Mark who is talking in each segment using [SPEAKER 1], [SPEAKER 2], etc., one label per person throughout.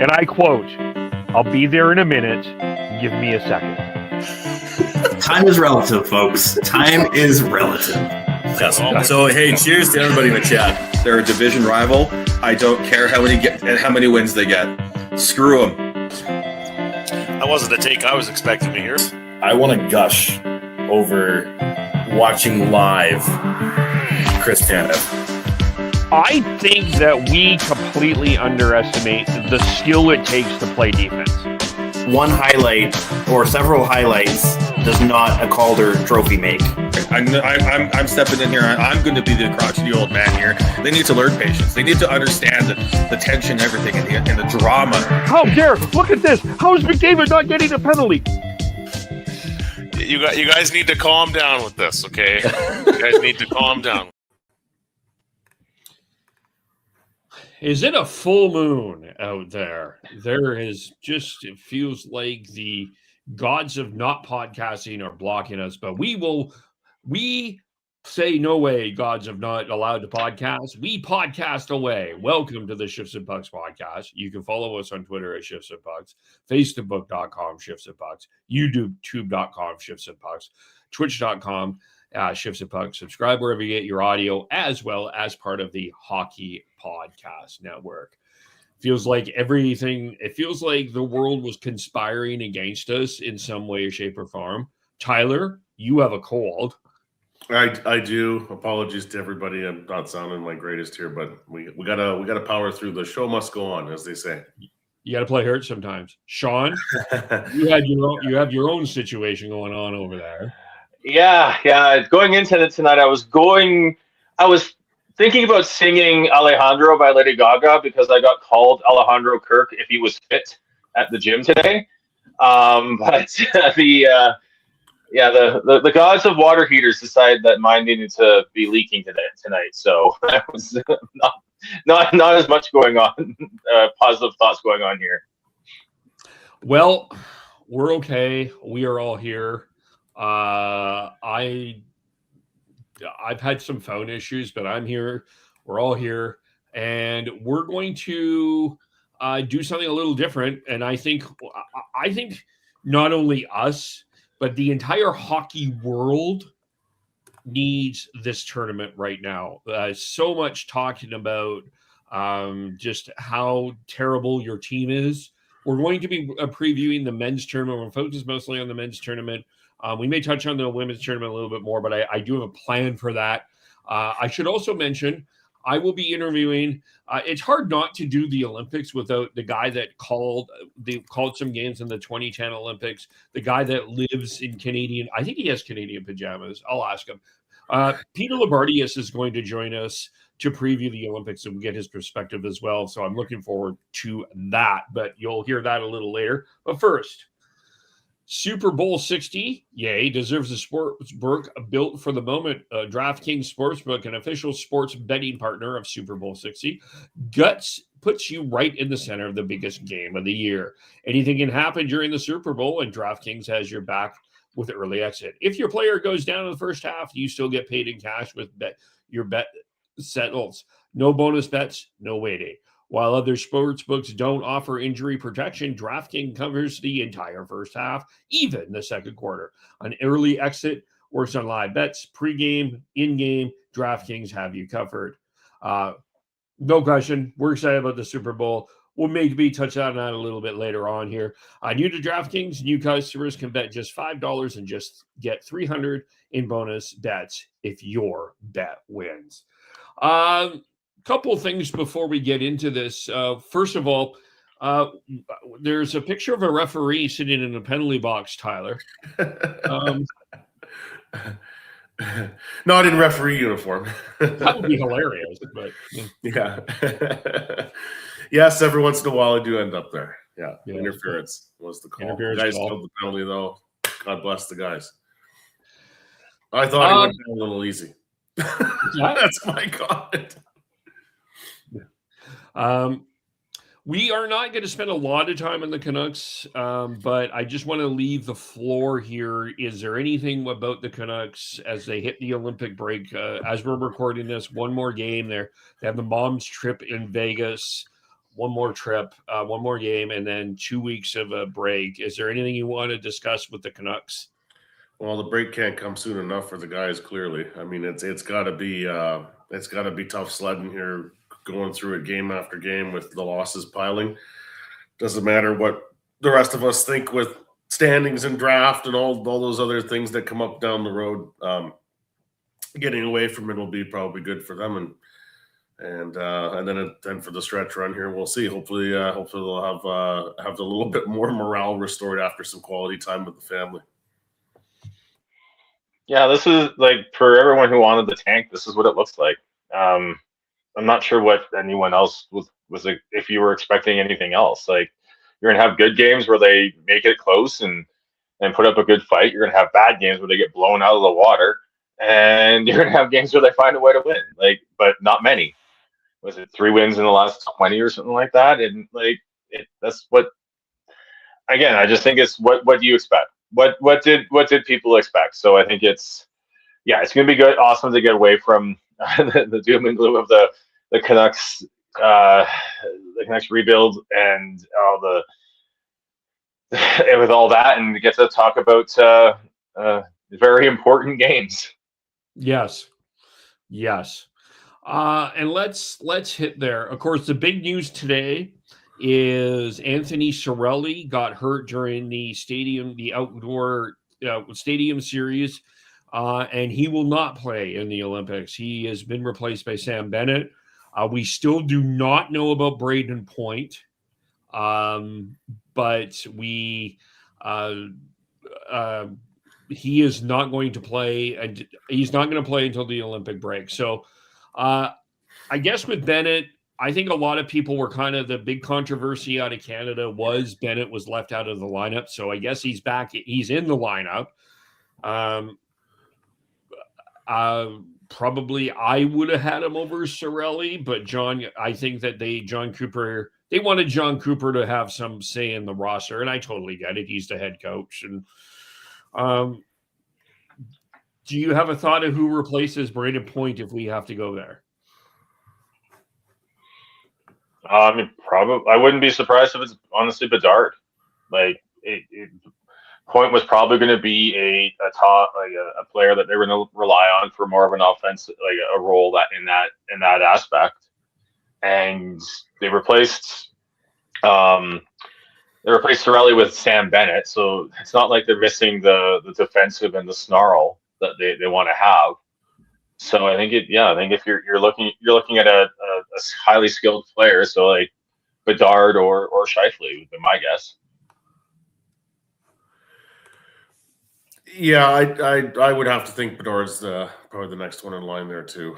[SPEAKER 1] and I quote, "I'll be there in a minute. Give me a second."
[SPEAKER 2] Time is relative, folks. Time is relative.
[SPEAKER 3] Yes. So hey, cheers to everybody in the chat. They're a division rival. I don't care how many wins they get. Screw them.
[SPEAKER 4] That wasn't the take I was expecting to hear.
[SPEAKER 3] I want to gush over watching live Chris Tanev.
[SPEAKER 1] I think that we completely underestimate the skill it takes to play defense.
[SPEAKER 2] One highlight or several highlights does not a Calder trophy make.
[SPEAKER 3] I'm stepping in here. I'm going to be the crotchety old man here. They need to learn patience. They need to understand the tension, everything, and the drama.
[SPEAKER 1] How dare! Look at this. How is McDavid not getting a penalty?
[SPEAKER 4] You guys need to calm down with this, okay? You guys need to calm down.
[SPEAKER 5] Is it a full moon out there? It feels like the gods of not podcasting are blocking us, but we say no way, gods of not allowed to podcast. We podcast away. Welcome to the Shifts and Pucks podcast. You can follow us on Twitter at Shifts and Pucks, Facebook.com Shifts and Pucks, YouTube.com Shifts and Pucks, Twitch.com Shifts and Pucks. Subscribe wherever you get your audio, as well as part of the Hockey Podcast Network. Feels like the world was conspiring against us in some way, shape, or form. Tyler, you have a cold.
[SPEAKER 6] I do. Apologies to everybody. I'm not sounding my greatest here, but we gotta power through. The show must go on, as they say.
[SPEAKER 5] You got to play hurt sometimes. Sean, you have your own situation going on over there.
[SPEAKER 7] Yeah. Going into tonight, I was thinking about singing Alejandro by Lady Gaga because I got called Alejandro Kirk if he was fit at the gym today. But the gods of water heaters decided that mine needed to be leaking tonight. So that was not as much going on, positive thoughts going on here.
[SPEAKER 5] Well, we're okay. We are all here. I've had some phone issues, but I'm here. We're all here, and we're going to do something a little different. And I think not only us, but the entire hockey world needs this tournament right now. So much talking about just how terrible your team is. We're going to be previewing the men's tournament. We're focused mostly on the men's tournament. We may touch on the women's tournament a little bit more, but I do have a plan for that. I should also mention I will be interviewing. It's hard not to do the Olympics without the guy that called some games in the 2010 Olympics, the guy that lives in Canadian. I think he has Canadian pajamas. I'll ask him. Peter Labardius is going to join us to preview the Olympics and get his perspective as well. So I'm looking forward to that, but you'll hear that a little later. But first, Super Bowl 60, deserves a sportsbook built for the moment. DraftKings Sportsbook, an official sports betting partner of Super Bowl 60, puts you right in the center of the biggest game of the year. Anything can happen during the Super Bowl, and DraftKings has your back with early exit. If your player goes down in the first half, you still get paid in cash with your bet settles. No bonus bets, no waiting. While other sports books don't offer injury protection, DraftKings covers the entire first half, even the second quarter. An early exit works on live bets, pregame, in-game. DraftKings have you covered. No question. We're excited about the Super Bowl. We'll maybe touch on that a little bit later on here. New to DraftKings, new customers can bet just $5 and just get $300 in bonus bets if your bet wins. Couple things before we get into this. First of all, there's a picture of a referee sitting in a penalty box, Tyler.
[SPEAKER 6] Not in referee uniform.
[SPEAKER 5] That would be hilarious. But
[SPEAKER 6] yeah. Yes, every once in a while I do end up there. Yeah. Interference was the call. The guys killed the penalty, though. God bless the guys. I thought he went down a little easy. That's my comment.
[SPEAKER 5] We are not going to spend a lot of time on the Canucks, but I just want to leave the floor here. Is there anything about the Canucks as they hit the Olympic break? As we're recording this, one more game there. They have the mom's trip in Vegas. one more trip, one more game, and then 2 weeks of a break. Is there anything you want to discuss with the Canucks?
[SPEAKER 6] Well, the break can't come soon enough for the guys. Clearly, I mean, it's got to be tough sledding here, going through it game after game with the losses piling. Doesn't matter what the rest of us think with standings and draft and all those other things that come up down the road. Getting away from it will be probably good for them, and then for the stretch run here, we'll see. Hopefully they'll have a little bit more morale restored after some quality time with the family.
[SPEAKER 7] Yeah, this is like for everyone who wanted the tank. This is what it looks like. I'm not sure what anyone else was like, if you were expecting anything else. Like, you're gonna have good games where they make it close and put up a good fight. You're gonna have bad games where they get blown out of the water, and you're gonna have games where they find a way to win. Like, but not many. Was it 3 wins in the last 20 or something like that? And like, that's what. Again, I just think it's what do you expect? What did people expect? So I think it's going to be good, awesome to get away from the doom and gloom of the Canucks, the Canucks rebuild and all with all that, and get to talk about very important games.
[SPEAKER 5] Yes. And let's hit there. Of course, the big news today is Anthony Cirelli got hurt during the outdoor stadium series, and he will not play in the Olympics. He has been replaced by Sam Bennett. We still do not know about Braden Point, but he is not going to play, and he's not going to play until the Olympic break. So I guess with Bennett, I think a lot of people were kind of the big controversy out of Canada was Bennett was left out of the lineup. So I guess he's back. He's in the lineup. Probably I would have had him over Cirelli, but I think that they wanted John Cooper to have some say in the roster, and I totally get it. He's the head coach. And do you have a thought of who replaces Braden Point if we have to go there?
[SPEAKER 7] Probably. I wouldn't be surprised if it's honestly Bedard. Like, Point was probably going to be a top, like a player that they were going to rely on for more of an offense, like a role in that aspect. And they replaced Cirelli with Sam Bennett, so it's not like they're missing the defensive and the snarl that they want to have. So I think if you're looking at a highly skilled player, so like Bedard or Scheifele would be my guess.
[SPEAKER 6] Yeah, I would have to think Bedard's probably the next one in line there too.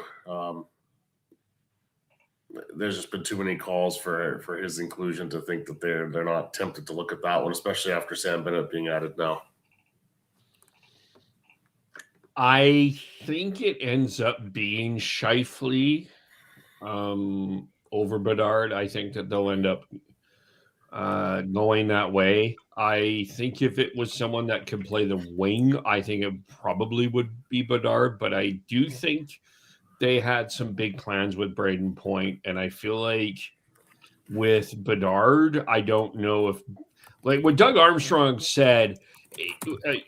[SPEAKER 6] There's just been too many calls for his inclusion to think that they're not tempted to look at that one, especially after Sam Bennett being added now.
[SPEAKER 5] I think it ends up being Scheifele over Bedard. I think that they'll end up going that way. I think if it was someone that could play the wing, I think it probably would be Bedard. But I do think they had some big plans with Braden Point, and I feel like with Bedard, I don't know if, like what Doug Armstrong said,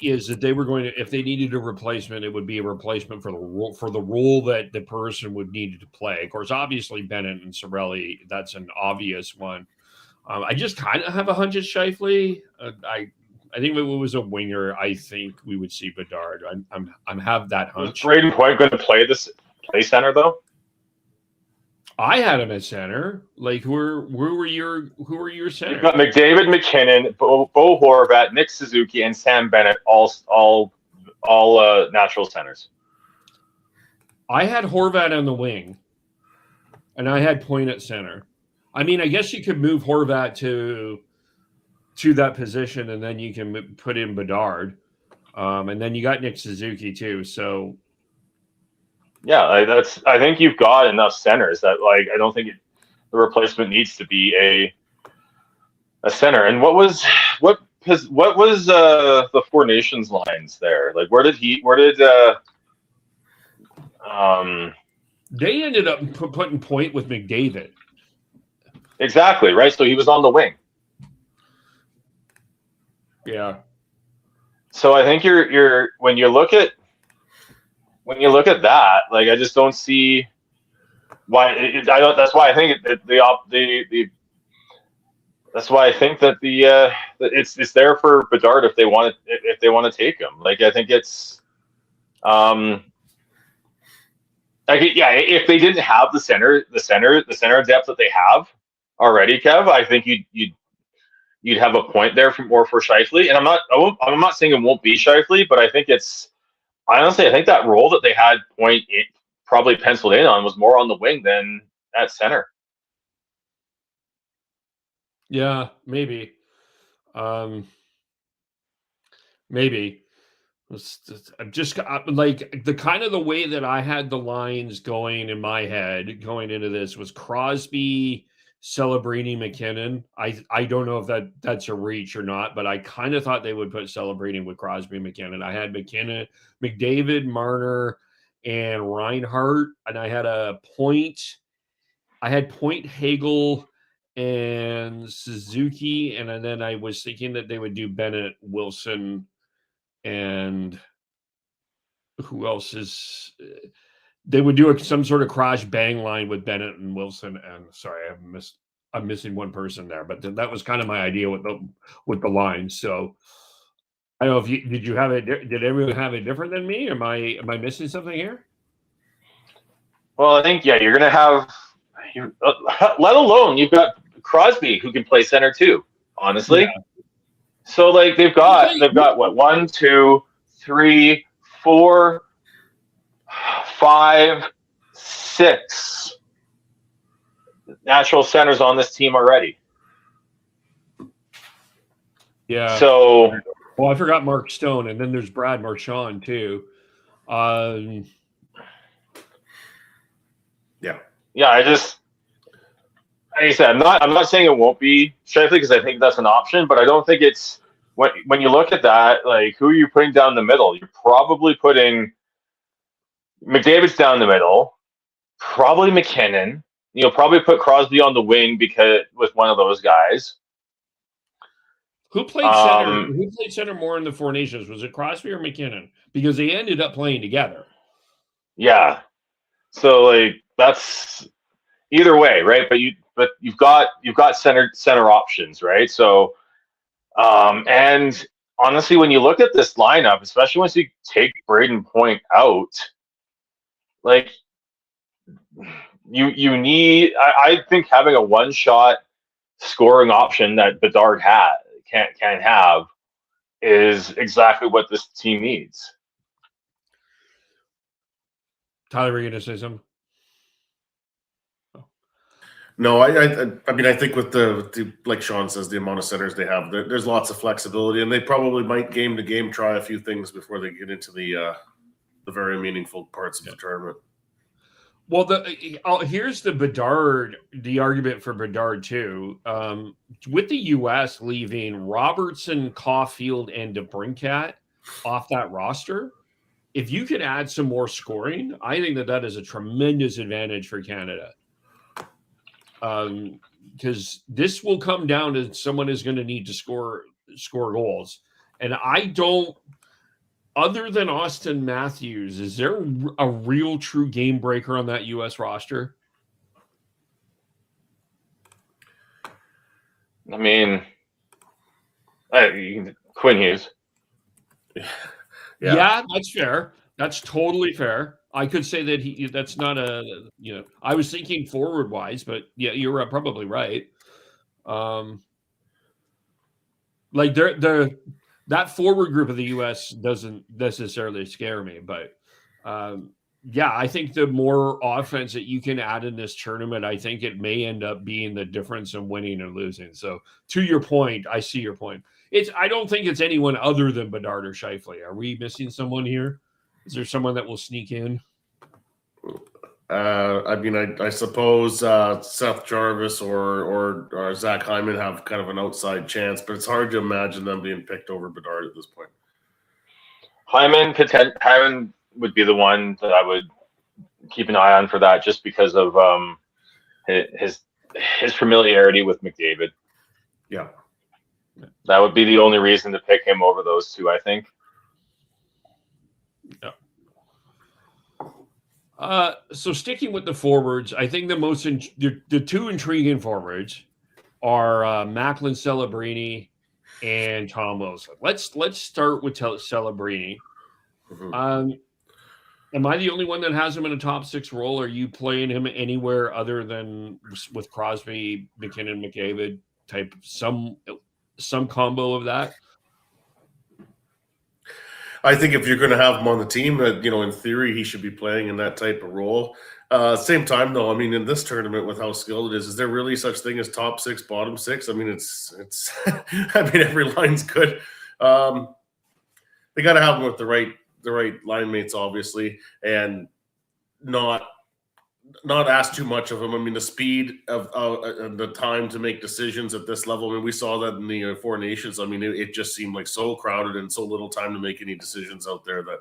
[SPEAKER 5] is that they were going to, if they needed a replacement, it would be a replacement for the role that the person would need to play. Of course, obviously Bennett and Cirelli, that's an obvious one. I just kind of have a hunch it's Scheifele. I think if it was a winger, I think we would see Bedard. I'm have that hunch.
[SPEAKER 7] Is Braden Point going to play center though?
[SPEAKER 5] I had him at center. Like, who were your center?
[SPEAKER 7] You've got McDavid, McKinnon, Bo Horvat, Nick Suzuki, and Sam Bennett, all natural centers.
[SPEAKER 5] I had Horvat on the wing, and I had Point at center. I mean, I guess you could move Horvat to that position, and then you can put in Bedard, and then you got Nick Suzuki too. So.
[SPEAKER 7] Yeah, I think you've got enough centers that, like, I don't think the replacement needs to be a center. And what was the Four Nations lines there? Like, they
[SPEAKER 5] ended up putting Point with McDavid.
[SPEAKER 7] Exactly, right? So he was on the wing.
[SPEAKER 5] Yeah.
[SPEAKER 7] So I think you're when you look at that, like I just don't see why. I don't. That's why I think that's why I think that it's there for Bedard if they want to take him. Like I think it's if they didn't have the center depth that they have already, Kev, I think you'd have a point there for Scheifele. And I'm not saying it won't be Scheifele, but I think honestly I think that role that they had probably penciled in on was more on the wing than at center.
[SPEAKER 5] Yeah, maybe. Maybe. I'm just like the kind of the way that I had the lines going in my head going into this was Crosby, Celebrini, McKinnon. I don't know if that's a reach or not, but I kind of thought they would put Celebrini with Crosby and McKinnon. I had McKinnon, McDavid, Marner, and Reinhart, and I had Point Hagel and Suzuki, and then I was thinking that they would do Bennett, Wilson, and who else is? They would do some sort of crash bang line with Bennett and Wilson. And sorry, I'm missing one person there, but that was kind of my idea with the line. So I don't know if did you have it? Did everyone have it different than me? Am I missing something here?
[SPEAKER 7] Well, I think you're gonna have. Let alone you've got Crosby who can play center too. Honestly, so like they've got what 1, 2, 3, 4, 5, 6 natural centers on this team already.
[SPEAKER 5] Yeah.
[SPEAKER 7] So,
[SPEAKER 5] well, I forgot Mark Stone, and then there's Brad Marchand too.
[SPEAKER 7] Yeah. I just, like I said, I'm not saying it won't be Scheifele because I think that's an option, but I don't think it's when you look at that, like who are you putting down the middle? You're probably putting McDavid's down the middle, probably McKinnon. You'll probably put Crosby on the wing because with one of those guys.
[SPEAKER 5] Who played center? Who played center more in the Four Nations? Was it Crosby or McKinnon? Because they ended up playing together.
[SPEAKER 7] Yeah. So like that's either way, right? But you've got center options, right? So and honestly, when you look at this lineup, especially once you take Braden Point out, like you need. I think having a one-shot scoring option that Bedard can have is exactly what this team needs.
[SPEAKER 5] Tyler, were you going to say something?
[SPEAKER 6] No, I mean, I think with the like Sean says, the amount of centers they have, there's lots of flexibility, and they probably might game to game try a few things before they get into the very meaningful parts of the tournament.
[SPEAKER 5] Well, here's the argument for Bedard too. With the U.S. leaving Robertson, Caulfield, and DeBrincat off that roster, if you could add some more scoring, I think that is a tremendous advantage for Canada. Because this will come down to someone is going to need to score goals, and I don't. Other than Austin Matthews, is there a real true game breaker on that U.S. roster?
[SPEAKER 7] I mean, Quinn Hughes.
[SPEAKER 5] Yeah, that's fair. That's totally fair. I could say that that's not I was thinking forward wise, but yeah, you're probably right. Like that forward group of the U.S. doesn't necessarily scare me, but I think the more offense that you can add in this tournament, I think it may end up being the difference in winning and losing. So to your point, I see your point. I don't think it's anyone other than Bedard or Scheifele. Are we missing someone here? Is there someone that will sneak in?
[SPEAKER 6] I mean, I suppose Seth Jarvis or Zach Hyman have kind of an outside chance, but it's hard to imagine them being picked over Bedard at this point.
[SPEAKER 7] Hyman would be the one that I would keep an eye on for that, just because of his his familiarity with McDavid.
[SPEAKER 6] Yeah.
[SPEAKER 7] That would be the only reason to pick him over those two, I think.
[SPEAKER 5] So sticking with the forwards, I think the two intriguing forwards are Macklin Celebrini and Tom Wilson. Let's start with Celebrini.
[SPEAKER 6] Mm-hmm.
[SPEAKER 5] Am I the only one that has him in a top 6 role? Are you playing him anywhere other than with Crosby, McKinnon, McDavid type, some combo of that?
[SPEAKER 6] I think if you're going to have him on the team, that in theory he should be playing in that type of role. Same time though, I mean, in this tournament with how skilled it is there really such thing as top 6, bottom 6? I mean, it's. I mean, every line's good. They got to have him with the right line mates, obviously, and not ask too much of him. I mean, the speed of the time to make decisions at this level. I mean, we saw that in the Four Nations. I mean, it just seemed like so crowded and so little time to make any decisions out there that,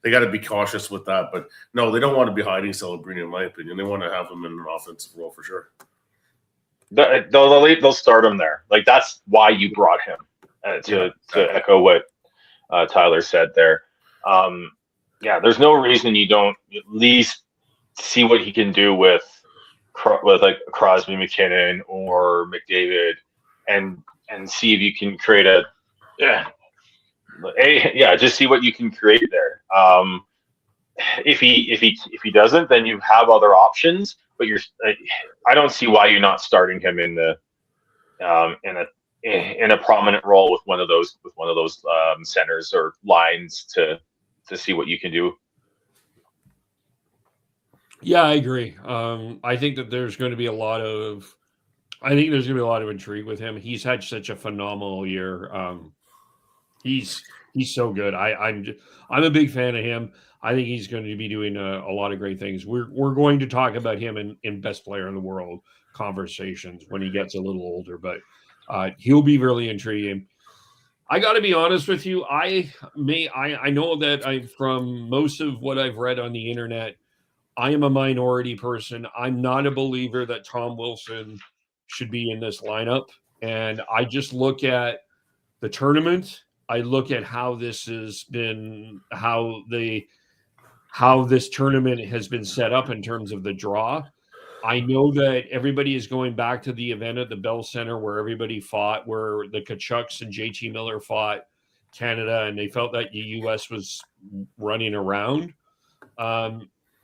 [SPEAKER 6] they got to be cautious with that. But no, they don't want to be hiding Celebrini, in my opinion. They want to have him in an offensive role for sure.
[SPEAKER 7] They'll start him there. Like, that's why you brought him, to echo what Tyler said there. There's no reason you don't at least see what he can do with like Crosby, McKinnon, or McDavid, and see if you can create just see what you can create there. If he doesn't, then you have other options. But I don't see why you're not starting him in a prominent role with one of those centers or lines to see what you can do.
[SPEAKER 5] Yeah, I agree. I think that there's going to be a lot of intrigue with him. He's had such a phenomenal year. He's so good. I'm a big fan of him. I think he's going to be doing a lot of great things. We're going to talk about him in best player in the world conversations when he gets a little older, but he'll be really intriguing. I got to be honest with you. I know that from most of what I've read on the internet, I am a minority person. I'm not a believer that Tom Wilson should be in this lineup. And I just look at the tournament. I look at how this has been, how this tournament has been set up in terms of the draw. I know that everybody is going back to the event at the Bell Center where everybody fought, where the Tkachuks and JT Miller fought Canada, and they felt that the U.S. was running around.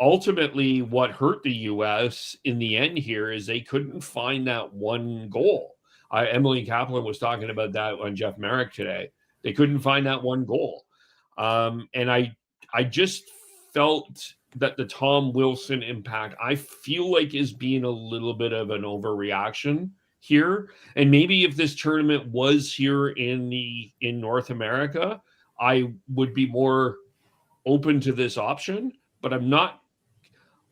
[SPEAKER 5] Ultimately, what hurt the U.S. in the end here is they couldn't find that one goal. Emily Kaplan was talking about that on Jeff Marek today. They couldn't find that one goal. And I just felt that the Tom Wilson impact, I feel like, is being a little bit of an overreaction here. And maybe if this tournament was here in North America, I would be more open to this option, but I'm not.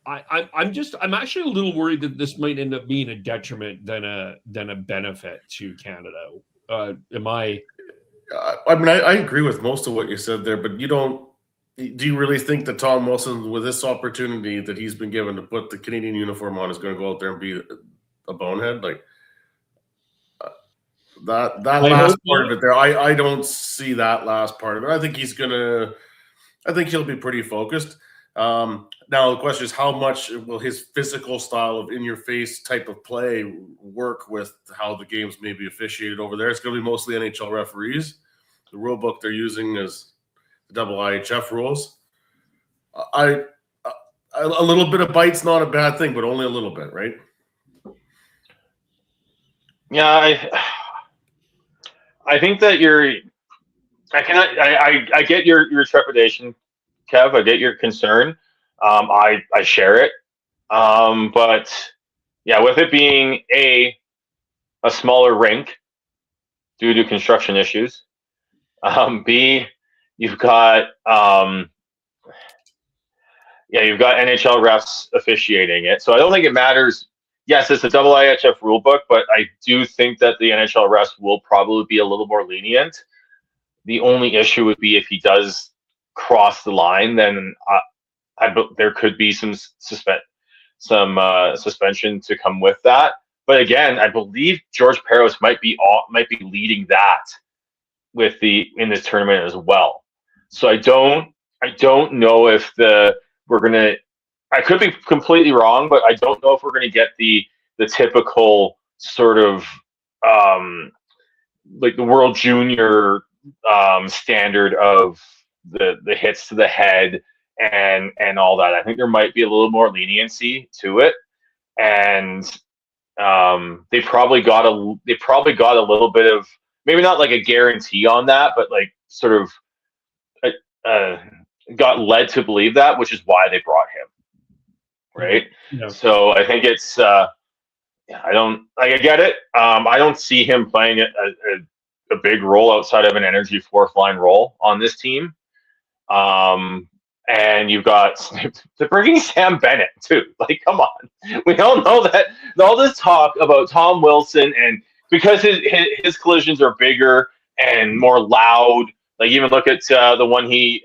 [SPEAKER 5] I'm actually a little worried that this might end up being a detriment than a benefit to Canada. Am I?
[SPEAKER 6] I mean, I agree with most of what you said there, but do you really think that Tom Wilson, with this opportunity that he's been given to put the Canadian uniform on, is going to go out there and be a bonehead? Like that last part of it there, I don't see that last part of it. I think he'll be pretty focused. Now the question is, how much will his physical style of in-your-face type of play work with how the games may be officiated over there? It's going to be mostly NHL referees. The rule book they're using is the IIHF rules. A little bit of bite's not a bad thing, but only a little bit, right?
[SPEAKER 7] Yeah, I think that I get your trepidation, Kev. I get your concern. I share it. But yeah, with it being a smaller rink due to construction issues, B, you've got NHL refs officiating it. So I don't think it matters. Yes, it's a IIHF rule book, but I do think that the NHL refs will probably be a little more lenient. The only issue would be if he does cross the line, then there could be some suspension to come with that. But again, I believe George Parros might be leading that in this tournament as well. So I don't know if we're gonna. I could be completely wrong, but I don't know if we're gonna get the typical sort of like the World Junior standard of the hits to the head and all that. I think there might be a little more leniency to it, and they probably got a little bit of, maybe not like a guarantee on that, but like sort of got led to believe that, which is why they brought him, right?
[SPEAKER 5] Yeah.
[SPEAKER 7] So I think it's I get it. I don't see him playing a big role outside of an energy fourth line role on this team. And you've got they're bringing Sam Bennett too. Like, come on, we all know that all this talk about Tom Wilson, and because his collisions are bigger and more loud. Like, even look at the one the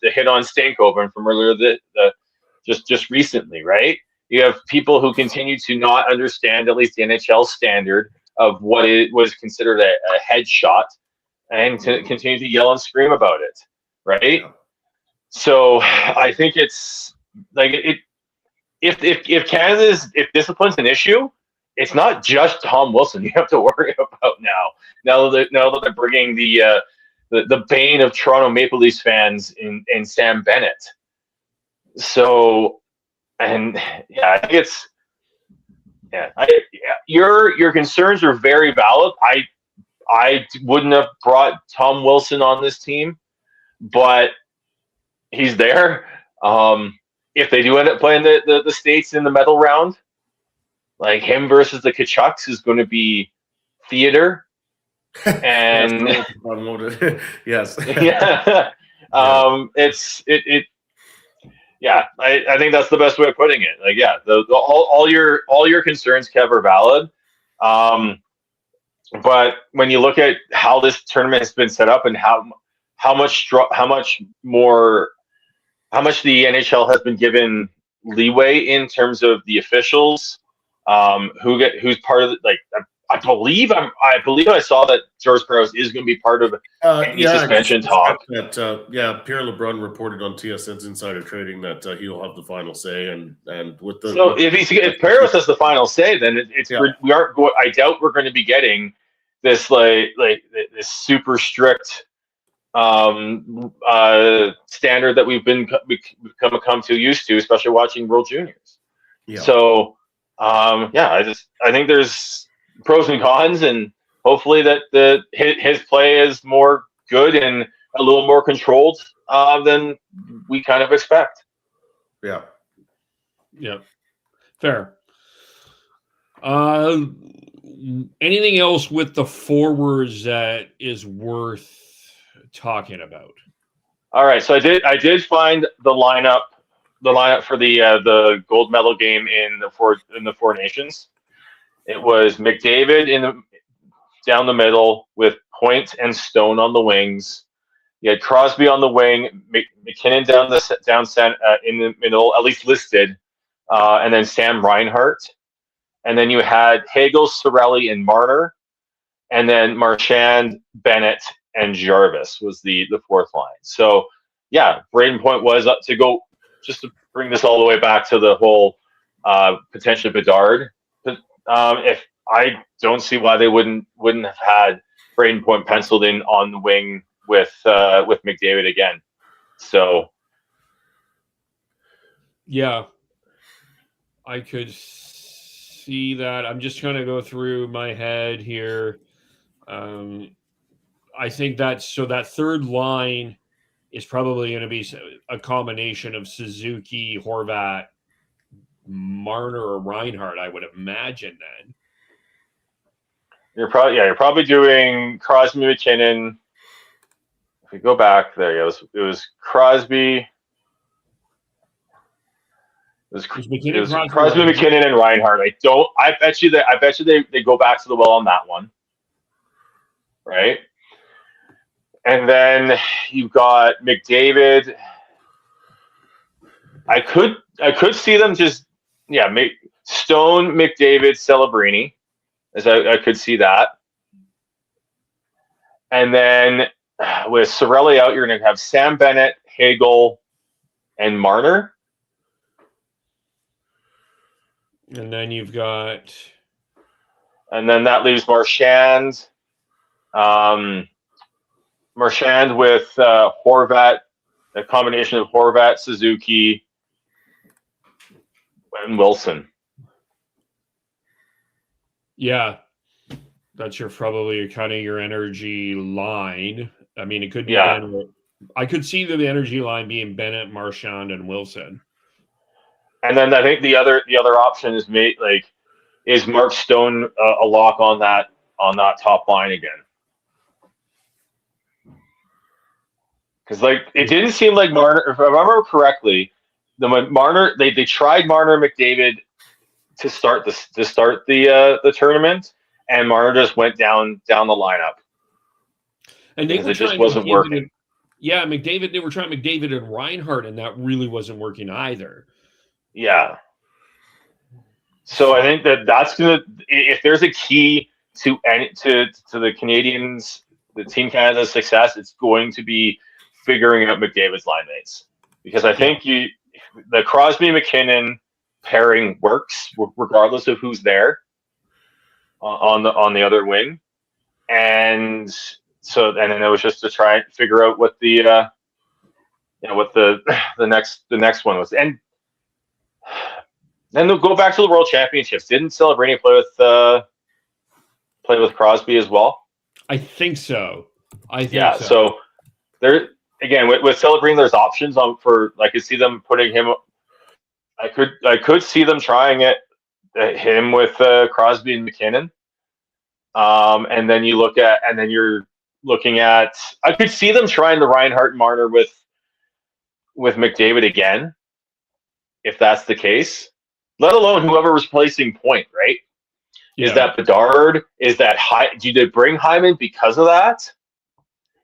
[SPEAKER 7] hit on Stankoven from earlier just recently, right? You have people who continue to not understand at least the NHL standard of what it was considered a headshot, and to continue to yell and scream about it, right? So I think it's like if discipline's an issue, it's not just Tom Wilson you have to worry about now. Now that they're bringing the bane of Toronto Maple Leafs fans in Sam Bennett. So, and yeah, I think it's your concerns are very valid. I wouldn't have brought Tom Wilson on this team, but he's there. If they do end up playing the States in the medal round, like, him versus the Kachucks is going to be theater. And
[SPEAKER 6] yes,
[SPEAKER 7] yeah, I think that's the best way of putting it. Like, yeah, all your concerns, Kev, are valid. But when you look at how this tournament has been set up and how much the NHL has been given leeway in terms of the officials, who's part of it. Like, I believe I saw that George Parros is going to be part of any suspension talk.
[SPEAKER 6] Pierre LeBrun reported on TSN's Insider Trading that he'll have the final say, and with the
[SPEAKER 7] if Parros has the final say, then we aren't going. I doubt we're going to be getting this like this super strict standard that we've come to used to, especially watching World Juniors. Yeah. So I think there's pros and cons, and hopefully that his play is more good and a little more controlled than we kind of expect.
[SPEAKER 6] Yeah.
[SPEAKER 5] Fair. Anything else with the forwards that is worth talking about?
[SPEAKER 7] All right, so I did find the lineup for the gold medal game in the Four Nations. It was McDavid down the middle with Point and Stone on the wings. You had Crosby on the wing, McKinnon down center, in the middle, at least listed, and then Sam Reinhart. And then you had Hagel, Cirelli, and Marner, and then Marchand, Bennett, and Jarvis was the fourth line. So yeah, Brayden Point was up to go, just to bring this all the way back to the whole potentially Bedard. If I don't see why they wouldn't have had Brayden Point penciled in on the wing with McDavid again. So yeah,
[SPEAKER 5] I could see that. I'm just trying to go through my head here. I think that third line is probably going to be a combination of Suzuki, Horvat, Marner, or Reinhart, I would imagine. Then
[SPEAKER 7] you're probably doing Crosby, McKinnon. If we go back there, it was Crosby. It was Crosby, McKinnon, and Reinhart. I bet you they go back to the well on that one, right? And then you've got McDavid. I could see them just Stone, McDavid, Celebrini, as I could see that. And then with Cirelli out, you're going to have Sam Bennett, Hagel, and Marner.
[SPEAKER 5] And then you've got...
[SPEAKER 7] And then that leaves Marchand. Marchand with Horvat, a combination of Horvat, Suzuki, and Wilson.
[SPEAKER 5] Yeah. That's probably kind of your energy line. I mean, it could be Bennett. I could see the energy line being Bennett, Marchand, and Wilson.
[SPEAKER 7] And then I think the other option is is Mark Stone a lock on that top line again? Because it didn't seem like Marner. If I remember correctly, Marner they tried Marner McDavid to start the tournament, and Marner just went down the lineup.
[SPEAKER 5] And
[SPEAKER 7] it just wasn't working.
[SPEAKER 5] McDavid. They were trying McDavid and Reinhart, and that really wasn't working either.
[SPEAKER 7] Yeah. So I think that's gonna. If there's a key to the Canadians, the Team Canada's success, it's going to be figuring out McDavid's line mates, because I think the Crosby McKinnon pairing works regardless of who's there on the other wing, and then it was just to try and figure out what the next one was. And then they'll go back to the World Championships. Didn't Celebrini play with Crosby as well?
[SPEAKER 5] I think so.
[SPEAKER 7] So there again with Celebrini, there's options for. I could see them putting him. I could see them trying him with Crosby and McKinnon. And then you're looking at. I could see them trying the Reinhart and Marner with McDavid again, if that's the case. Let alone whoever was placing point, right? Yeah. Is that Bedard? Is that do they bring Hyman because of that?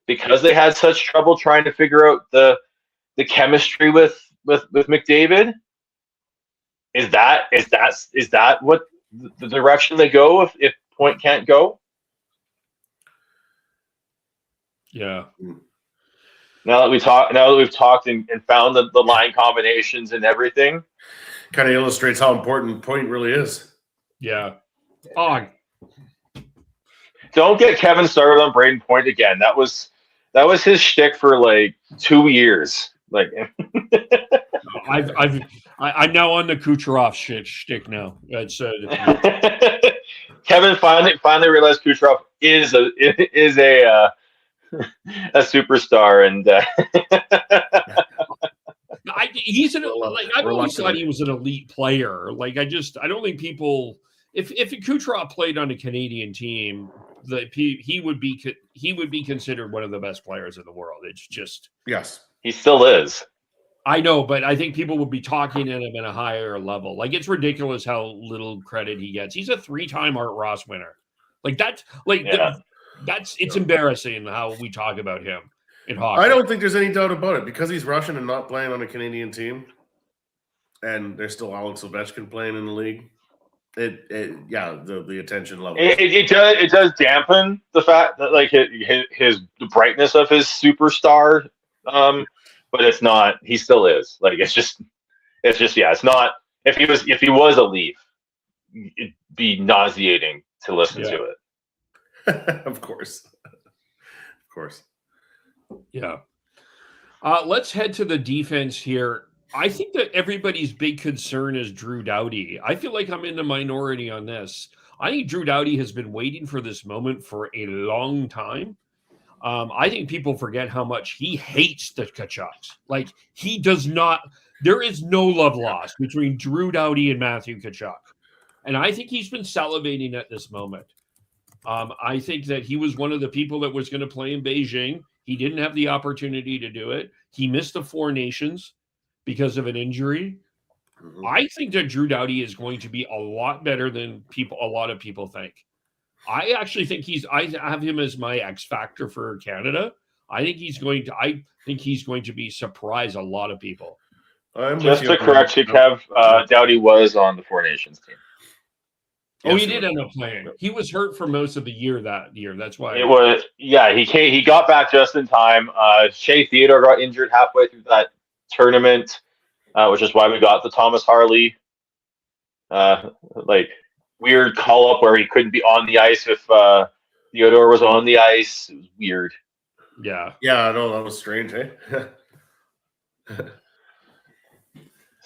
[SPEAKER 7] Because they had such trouble trying to figure out the chemistry with McDavid? Is that what the direction they go if Point can't go?
[SPEAKER 5] Yeah.
[SPEAKER 7] Now that we've talked and found the line combinations and everything,
[SPEAKER 6] kind of illustrates how important Point really is.
[SPEAKER 5] Yeah. Oh,
[SPEAKER 7] don't get Kevin started on Braden Point again. That was his shtick for 2 years.
[SPEAKER 5] I'm now on the Kucherov shtick now. That's
[SPEAKER 7] Kevin finally realized Kucherov is a superstar, and I've always thought he was an elite player. I don't think people. If Kucherov played on a Canadian team, he would be considered one of the best players in the world. It's just
[SPEAKER 6] yes,
[SPEAKER 7] he still is.
[SPEAKER 5] I know, but I think people would be talking at him at a higher level. It's ridiculous how little credit he gets. He's a 3-time Art Ross winner. It's embarrassing how we talk about him in hockey.
[SPEAKER 6] I don't think there's any doubt about it, because he's Russian and not playing on a Canadian team, and there's still Alex Ovechkin playing in the league. The attention level.
[SPEAKER 7] It does dampen the fact that the brightness of his superstar, but it's not. He still is. It's not. If he was a Leaf, it'd be nauseating to listen to it.
[SPEAKER 6] Of course.
[SPEAKER 5] Yeah. Let's head to the defense here. I think that everybody's big concern is Drew Doughty. I feel like I'm in the minority on this. I think Drew Doughty has been waiting for this moment for a long time. I think people forget how much he hates the Tkachuks. He does not. There is no love lost between Drew Doughty and Matthew Tkachuk. And I think he's been salivating at this moment. I think that he was one of the people that was going to play in Beijing. He didn't have the opportunity to do it. He missed the Four Nations because of an injury. Mm-hmm. I think that Drew Doughty is going to be a lot better than a lot of people think. I actually think I have him as my X factor for Canada. I think he's going to surprise a lot of people.
[SPEAKER 7] Just to correct you, Kev, Doughty was on the Four Nations team.
[SPEAKER 5] Oh, he did end up playing. He was hurt for most of the year that year. That's why
[SPEAKER 7] it was. Yeah, he got back just in time. Shea Theodore got injured halfway through that tournament, which is why we got the Thomas Harley weird call up where he couldn't be on the ice if Theodore was on the ice. It was weird.
[SPEAKER 5] Yeah.
[SPEAKER 6] Yeah, I know, that was strange, eh?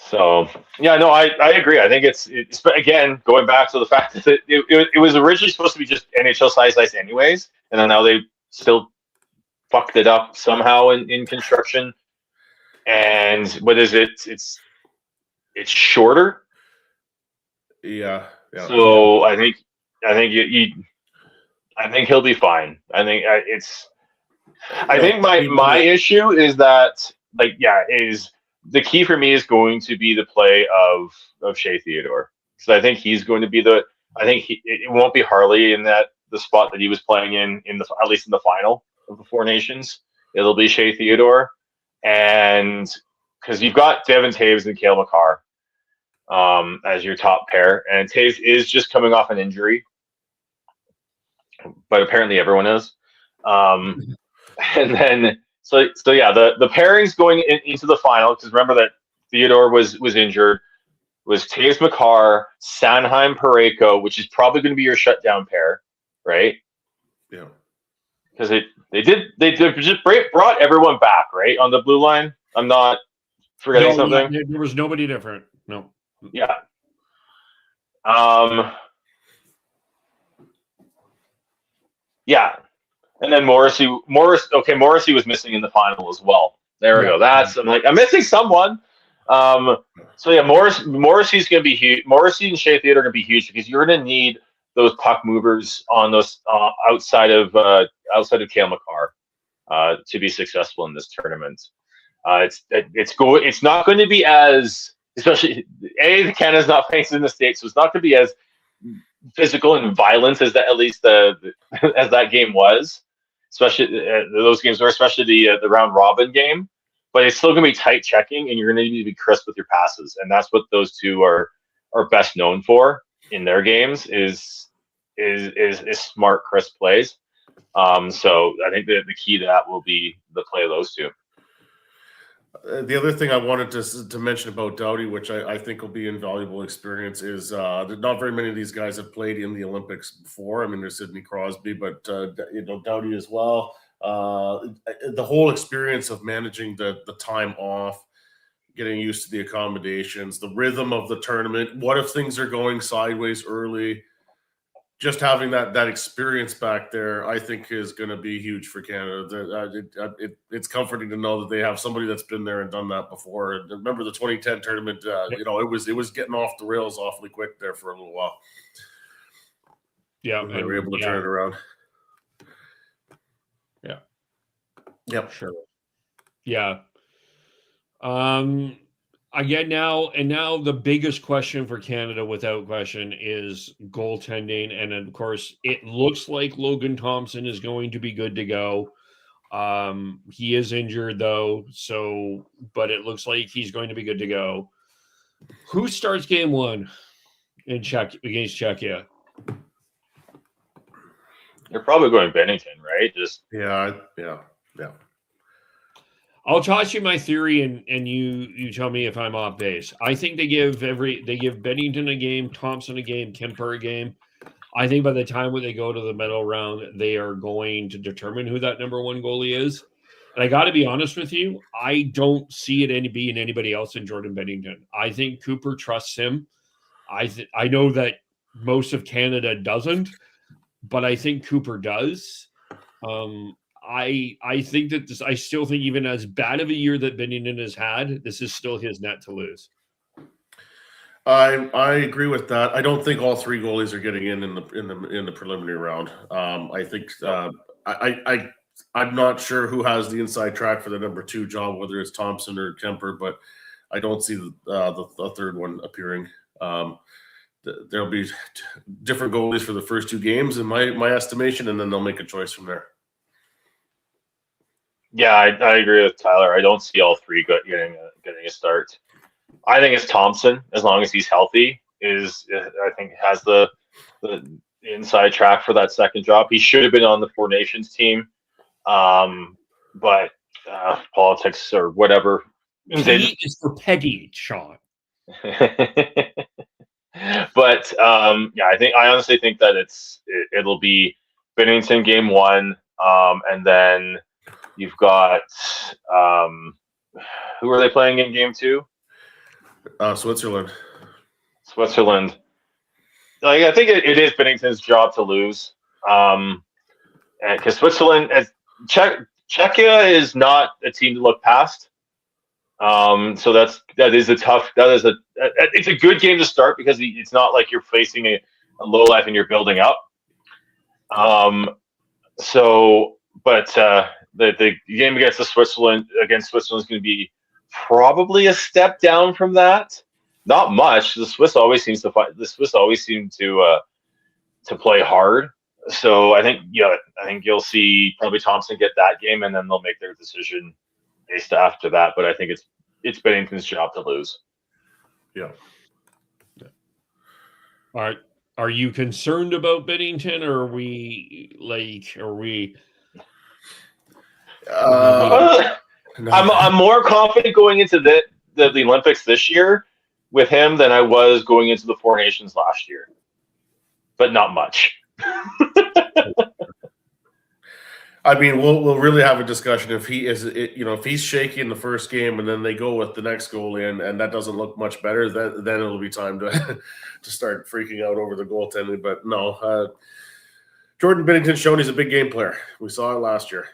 [SPEAKER 7] So yeah, no, I agree. I think it's again going back to the fact that it was originally supposed to be just NHL size ice anyways, and then now they still fucked it up somehow in construction. And what is it? It's shorter.
[SPEAKER 6] Yeah.
[SPEAKER 7] So I think he'll be fine. I think my issue is that is the key for me is going to be the play of Shea Theodore, because I think he's going to be it won't be Harley in the spot that he was playing in at least in the final of the Four Nations. It'll be Shea Theodore, and because you've got Devin Taves and Cale Makar as your top pair, and Taves is just coming off an injury, but apparently everyone is. And then so yeah, the pairings going into the final, because remember that Theodore was injured, was Taves Makar, Sanheim Parayko, which is probably going to be your shutdown pair, right?
[SPEAKER 6] Yeah. Because
[SPEAKER 7] they just brought everyone back, right, on the blue line. I'm not forgetting something.
[SPEAKER 5] There was nobody different. No.
[SPEAKER 7] Yeah. Yeah. And then Morrissey was missing in the final as well. There we go. I'm missing someone. So yeah, Morrissey's going to be huge. Morrissey and Shea Theodore are going to be huge because you're going to need those puck movers on those outside of Cale Makar to be successful in this tournament. It's not going to be as, especially Canada's not facing in the States, so it's not going to be as physical and violent as that, at least as that game was. Especially those games were, especially the round robin game, but it's still going to be tight checking, and you're going to need to be crisp with your passes, and that's what those two are best known for in their games is smart, crisp plays. So I think that the key to that will be the play of those two.
[SPEAKER 6] The other thing I wanted to mention about Doughty, which I think will be invaluable experience, is not very many of these guys have played in the Olympics before. I mean, there's Sidney Crosby, but Doughty as well. The whole experience of managing the time off, getting used to the accommodations, the rhythm of the tournament. What if things are going sideways early? Just having that experience back there, I think, is going to be huge for Canada. It's comforting to know that they have somebody that's been there and done that before. And remember the 2010 tournament? It was getting off the rails awfully quick there for a little while.
[SPEAKER 5] Yeah,
[SPEAKER 6] and they were able to turn it around.
[SPEAKER 5] Yeah.
[SPEAKER 6] Yep.
[SPEAKER 5] Sure. Yeah. Again, now the biggest question for Canada, without question, is goaltending. And of course, it looks like Logan Thompson is going to be good to go. He is injured though, but it looks like he's going to be good to go. Who starts game one against Czechia?
[SPEAKER 7] You're probably going Bennington, right?
[SPEAKER 6] Yeah.
[SPEAKER 5] I'll toss you my theory, and you tell me if I'm off base. I think they give Bennington a game, Thompson a game, Kemper a game. I think by the time when they go to the medal round, they are going to determine who that number one goalie is. And I got to be honest with you, I don't see it being anybody else than Jordan Bennington. I think Cooper trusts him. I know that most of Canada doesn't, but I think Cooper does. I think that I still think even as bad of a year that Bennington has had, this is still his net to lose.
[SPEAKER 6] I agree with that. I don't think all three goalies are getting in the preliminary round. I think I'm not sure who has the inside track for the number two job, whether it's Thompson or Kemper, but I don't see the third one appearing. There'll be different goalies for the first two games in my estimation, and then they'll make a choice from there.
[SPEAKER 7] Yeah, I agree with Tyler. I don't see all three getting a start. I think it's Thompson, as long as he's healthy, I think has the inside track for that second job. He should have been on the Four Nations team, but politics or whatever.
[SPEAKER 5] P is for Peggy, Sean.
[SPEAKER 7] But I honestly think that it'll be Binnington game 1, and then you've got who are they playing in game 2?
[SPEAKER 6] Switzerland.
[SPEAKER 7] Like, I think it is Binnington's job to lose, because Switzerland, Czechia is not a team to look past. So it's a good game to start because it's not like you're facing a low life and you're building up. The game against Switzerland is going to be probably a step down from that. Not much. The Swiss always seem to play hard. So I think you'll see probably Thompson get that game, and then they'll make their decision based after that. But I think it's Binnington's job to lose.
[SPEAKER 6] Yeah.
[SPEAKER 5] All right. Are you concerned about Binnington, or are we?
[SPEAKER 7] I'm more confident going into the Olympics this year with him than I was going into the Four Nations last year, but not much.
[SPEAKER 6] I mean, we'll really have a discussion if if he's shaky in the first game and then they go with the next goalie and that doesn't look much better, then it'll be time to to start freaking out over the goaltending. But no, Jordan Binnington's shown he's a big game player. We saw it last year.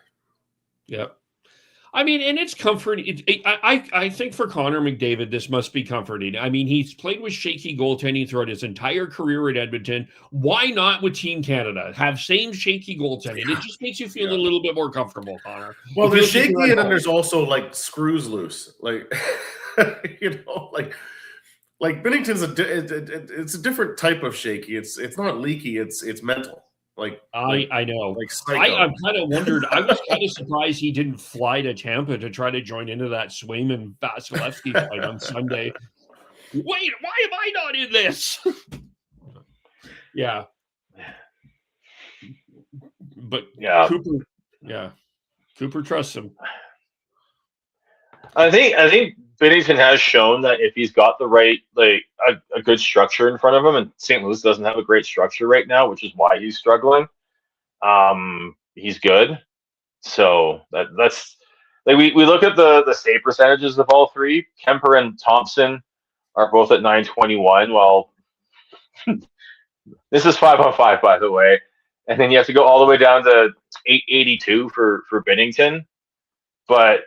[SPEAKER 5] Yep. I mean, and it's comforting. I think for Connor McDavid, this must be comforting. I mean, he's played with shaky goaltending throughout his entire career at Edmonton. Why not with Team Canada? Have same shaky goaltending. It just makes you feel a little bit more comfortable, Connor.
[SPEAKER 6] Well, there's shaky and then there's also like screws loose. Like, like Binnington's it's a different type of shaky. It's not leaky. It's mental.
[SPEAKER 5] I know.
[SPEAKER 6] Like
[SPEAKER 5] I'm kind of wondered. I was kind of surprised he didn't fly to Tampa to try to join into that Swayman Vasilevsky fight on Sunday. Wait, why am I not in this? Yeah. But
[SPEAKER 7] yeah,
[SPEAKER 5] Cooper trusts him.
[SPEAKER 7] I think Binnington has shown that if he's got the right, a good structure in front of him, and St. Louis doesn't have a great structure right now, which is why he's struggling. He's good. So that's like we look at the save percentages of all three. Kemper and Thompson are both at .921. Well, this is 5-on-5, by the way, and then you have to go all the way down to .882 for Binnington. But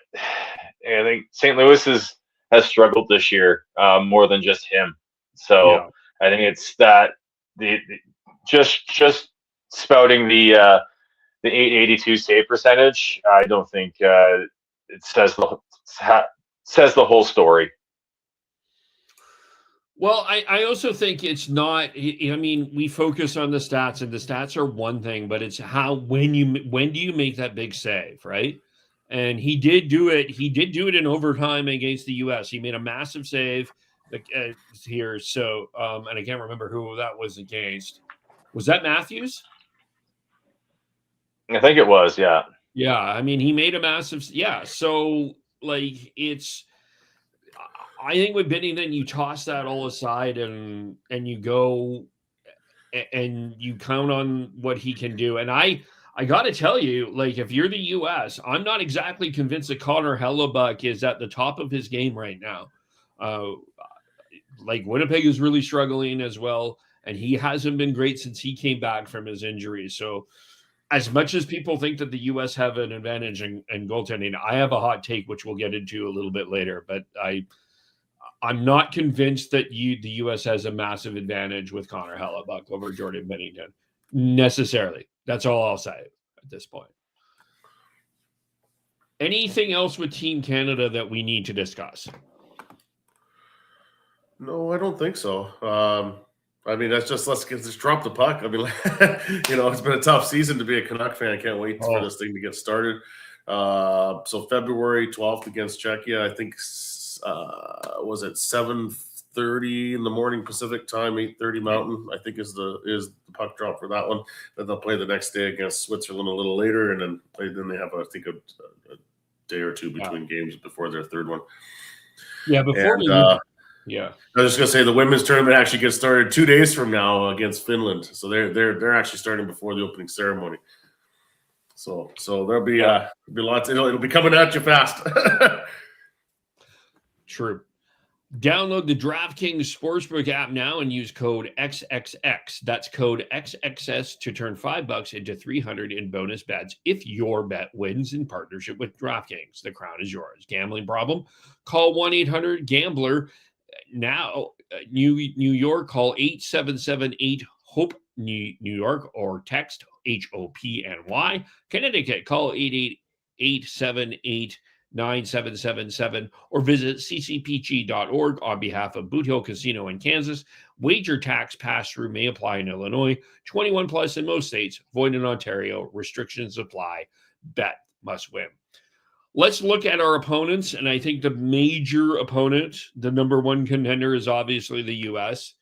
[SPEAKER 7] I think St. Louis has struggled this year more than just him. So yeah. I think it's that the just spouting the .882 save percentage. I don't think it says the whole story.
[SPEAKER 5] Well, I also think it's not. I mean, we focus on the stats, and the stats are one thing, but it's when do you make that big save, right? And he did do it. He did do it in overtime against the U.S. He made a massive save here. So, and I can't remember who that was against. Was that Matthews?
[SPEAKER 7] I think it was. Yeah.
[SPEAKER 5] Yeah. I mean, he made a massive. Yeah. So, it's. I think with Binnington, you toss that all aside and you go and you count on what he can do. And I got to tell you, if you're the U.S., I'm not exactly convinced that Connor Hellebuyck is at the top of his game right now. Winnipeg is really struggling as well, and he hasn't been great since he came back from his injury. So as much as people think that the U.S. have an advantage in goaltending, I have a hot take, which we'll get into a little bit later. But I'm not convinced that the U.S. has a massive advantage with Connor Hellebuyck over Jordan Binnington necessarily. That's all I'll say at this point. Anything else with Team Canada that we need to discuss?
[SPEAKER 6] No, I don't think so. I mean, let's just drop the puck. I mean, it's been a tough season to be a Canuck fan. I can't wait for this thing to get started. So February 12th against Czechia, I think was it 7:30 in the morning Pacific time, 8:30 Mountain, I think is the puck drop for that one. Then they'll play the next day against Switzerland a little later, and then they have, I think, a day or two between games before their third one.
[SPEAKER 5] Yeah, before
[SPEAKER 6] I was just gonna say the women's tournament actually gets started 2 days from now against Finland, so they're actually starting before the opening ceremony. So there'll be lots. It'll be coming at you fast.
[SPEAKER 5] True. Download the DraftKings Sportsbook app now and use code XXX. That's code XXS to turn $5 into $300 in bonus bets if your bet wins in partnership with DraftKings. The crown is yours. Gambling problem? Call 1-800-GAMBLER. Now, New York, call 877-8-HOPE New York or text HOPNY. Connecticut, call 888-778-9777 or visit ccpg.org on behalf of Boot Hill Casino in Kansas. Wager tax pass-through may apply in Illinois. 21 plus in most states. Void in Ontario. Restrictions apply. Bet must win. Let's look at our opponents, and I think the major opponent, the number one contender, is obviously the U.S.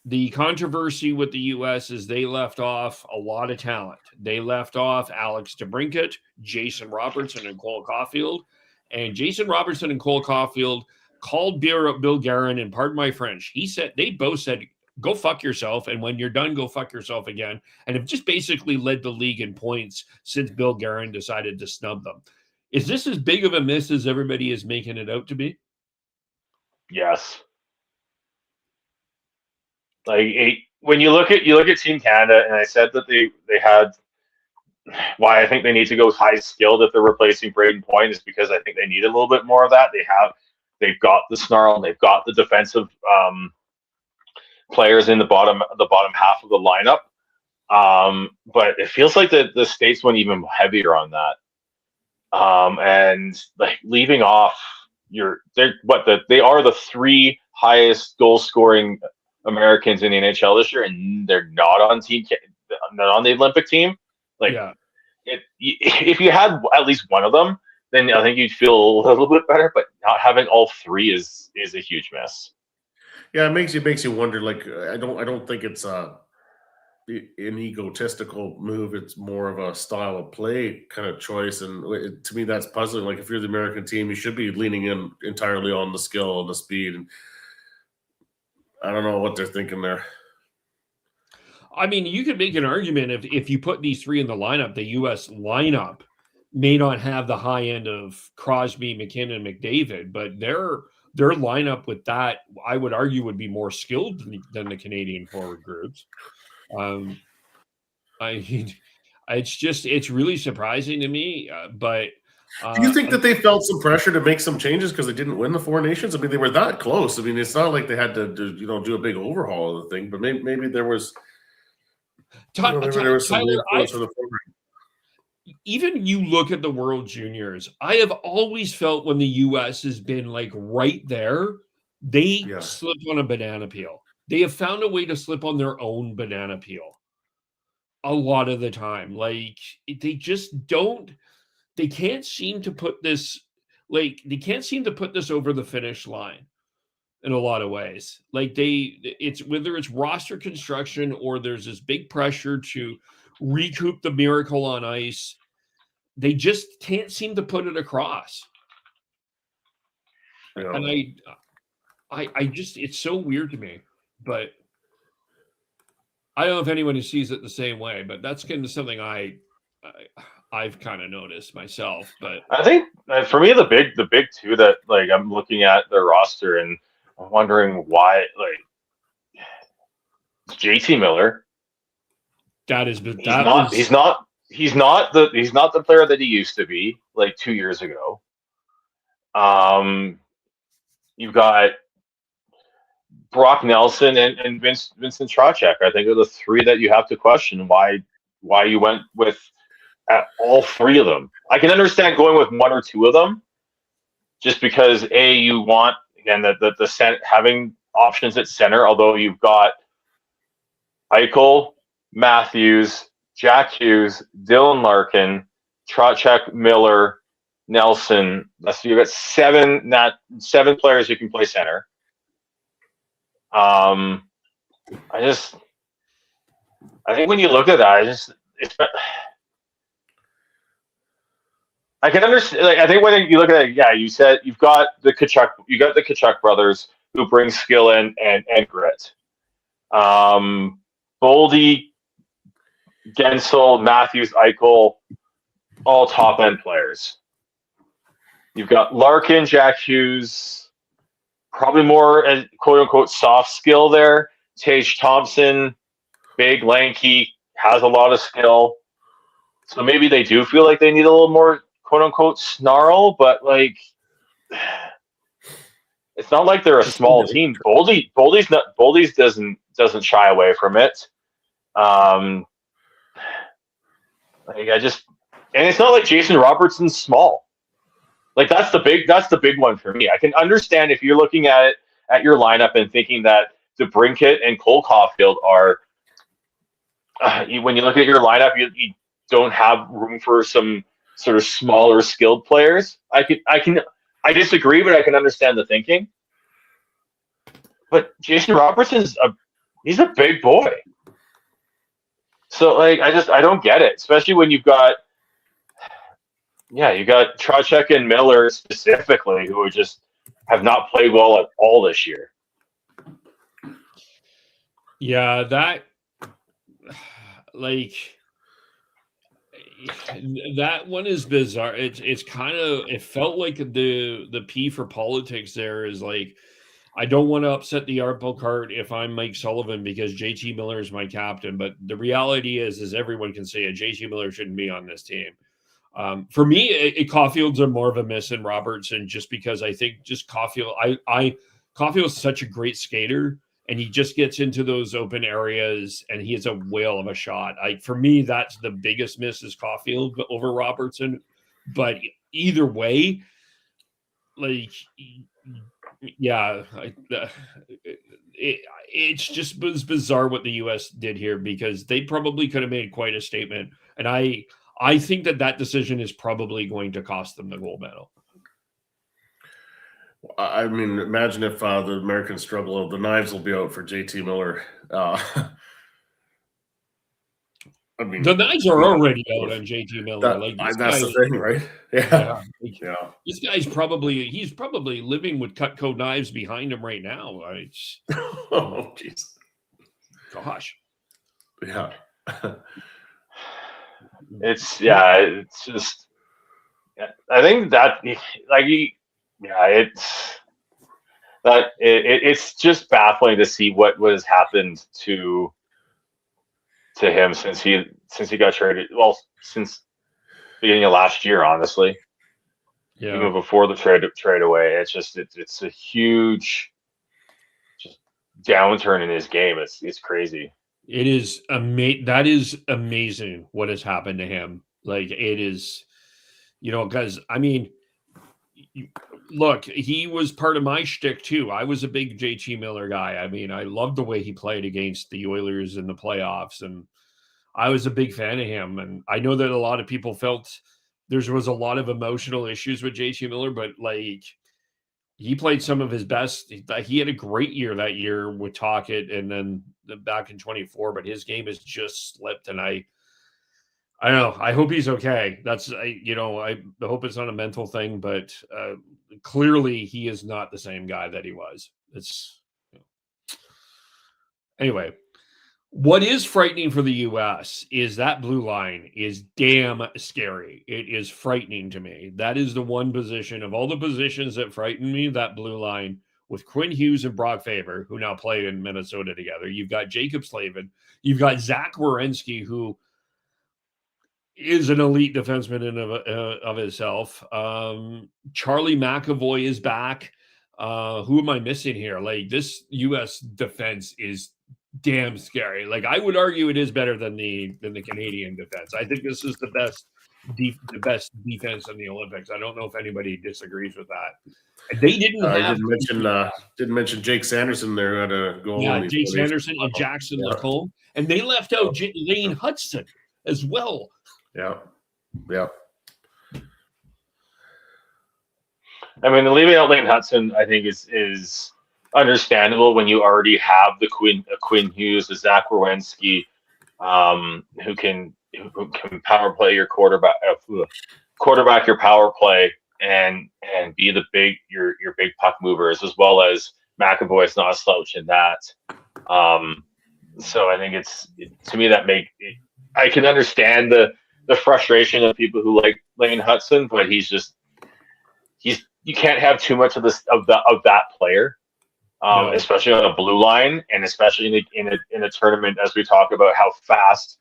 [SPEAKER 5] The controversy with the U.S. is they left off a lot of talent. They left off Alex DeBrincat, Jason Robertson, and Cole Caulfield. And Jason Robertson and Cole Caulfield called Bill Guerin, and pardon my French, they both said, go fuck yourself, and when you're done, go fuck yourself again, and have just basically led the league in points since Bill Guerin decided to snub them. Is this as big of a miss as everybody is making it out to be?
[SPEAKER 7] Yes. When you look at Team Canada, and I said that they had why I think they need to go high skilled if they're replacing Braden Point is because I think they need a little bit more of that. They've got the snarl, and they've got the defensive players in the bottom half of the lineup, but it feels like the States went even heavier on that, and like leaving off they are the three highest goal scoring Americans in the NHL this year, and they're not on the Olympic team. If you had at least one of them, then I think you'd feel a little bit better. But not having all three is a huge miss.
[SPEAKER 6] Yeah, it makes you wonder. Like, I don't think it's an egotistical move. It's more of a style of play kind of choice, and to me, that's puzzling. Like, if you're the American team, you should be leaning in entirely on the skill and the speed. And I don't know what they're thinking there.
[SPEAKER 5] I mean, you could make an argument if you put these three in the lineup, the U.S. lineup may not have the high end of Crosby, McKinnon, McDavid, but their lineup with that, I would argue, would be more skilled than the Canadian forward groups. It's really surprising to me. But
[SPEAKER 6] do you think that they felt some pressure to make some changes because they didn't win the Four Nations? I mean, they were that close. I mean, it's not like they had to do a big overhaul of the thing, but maybe there was. There was some influence for the forward.
[SPEAKER 5] Even you look at the World Juniors, I have always felt when the U.S. has been like right there, they slip on a banana peel. They have found a way to slip on their own banana peel a lot of the time. Like, they just don't. They can't seem to put this. Like, they can't seem to put this over the finish line in a lot of ways. Like, it's whether it's roster construction or there's this big pressure to recoup the miracle on ice. They just can't seem to put it across. Yeah. And I just, it's so weird to me, but I don't know if anyone who sees it the same way, but that's kind of something I've kind of noticed myself. But
[SPEAKER 7] I think for me, the big two that, like, I'm looking at their roster and I'm wondering why, like, JT Miller. He's not the player that he used to be like 2 years ago. You've got Brock Nelson and Vincent Trocheck. I think are the three that you have to question why you went with all three of them. I can understand going with one or two of them, just because you want, again, the having options at center. Although you've got Eichel, Matthews, Jack Hughes, Dylan Larkin, Trocheck, Miller, Nelson. So you got seven players who can play center. I think when you look at that, I can understand. Like, I think when you look at it, yeah, you said you got the Tkachuk brothers who bring skill and grit. Boldy, Gensel, Matthews, Eichel, all top end players. You've got Larkin, Jack Hughes, probably more quote unquote soft skill there. Tage Thompson, big, lanky, has a lot of skill. So maybe they do feel like they need a little more quote unquote snarl, but like it's not like they're a small team. Boldy's doesn't shy away from it. And it's not like Jason Robertson's small. Like that's the big one for me. I can understand if you're looking at it at your lineup and thinking that DeBrincat and Cole Caulfield are when you look at your lineup, you don't have room for some sort of smaller skilled players. I disagree, but I can understand the thinking. But Jason Robertson's he's a big boy. So like I don't get it, especially when you got Trocheck and Miller specifically who just have not played well at all this year.
[SPEAKER 5] Yeah, that one is bizarre. It's kind of, it felt like the P for politics there is like, I don't want to upset the apple cart if I'm Mike Sullivan because JT Miller is my captain. But the reality is everyone can say it. JT Miller shouldn't be on this team. For me, Caulfield's more of a miss than Robertson, just because I think just Caulfield. Caulfield's such a great skater, and he just gets into those open areas, and he has a whale of a shot. For me, that's the biggest miss is Caulfield over Robertson. But either way, like. Yeah, it's just bizarre what the U.S. did here because they probably could have made quite a statement, and I think that decision is probably going to cost them the gold medal.
[SPEAKER 6] I mean, imagine if the Americans struggle, the knives will be out for JT Miller. I mean,
[SPEAKER 5] the knives are already out on JT Miller.
[SPEAKER 6] That's the thing, right? Yeah.
[SPEAKER 5] This guy's probably living with Cutco knives behind him right now.
[SPEAKER 6] Oh, jeez.
[SPEAKER 5] Gosh.
[SPEAKER 6] Yeah.
[SPEAKER 7] It's just. I think that it's just baffling to see what has happened to him since he got traded. Well, since beginning of last year, honestly. Yeah. Even before the trade away, it's a huge just downturn in his game. It's crazy.
[SPEAKER 5] It is that is amazing what has happened to him. Like it is, because I mean, look, he was part of my shtick too. I was a big JT Miller guy. I mean, I loved the way he played against the Oilers in the playoffs, and I was a big fan of him. And I know that a lot of people felt there was a lot of emotional issues with JT Miller, but like he played some of his best. He had a great year that year with Tocchet, and then back in 24. But his game has just slipped, and I don't know. I hope he's okay. I hope it's not a mental thing, but clearly he is not the same guy that he was. Anyway, what is frightening for the U.S. is that blue line is damn scary. It is frightening to me. That is the one position of all the positions that frighten me, that blue line with Quinn Hughes and Brock Faber, who now play in Minnesota together. You've got Jacob Slavin. You've got Zach Werenski, who is an elite defenseman in of himself. Charlie McAvoy is back. Who am I missing here? Like, this U.S. defense is damn scary. Like, I would argue it is better than the Canadian defense. I think this is the best defense in the Olympics. I don't know if anybody disagrees with that. They didn't didn't mention Jake Sanderson there at a goal. Yeah, Jake Sanderson and Jackson Lacombe, and they left out Lane Hudson as well.
[SPEAKER 6] Yeah.
[SPEAKER 7] I mean, leaving out Lane Hudson, I think is understandable when you already have the Quinn Hughes, a Zach Werenski, who can power play your quarterback your power play and be your big puck movers, as well as McAvoy's not a slouch in that. So I think to me I can understand the frustration of people who like Lane Hudson, but you can't have too much of that player, especially on a blue line, and especially in a tournament, as we talk about how fast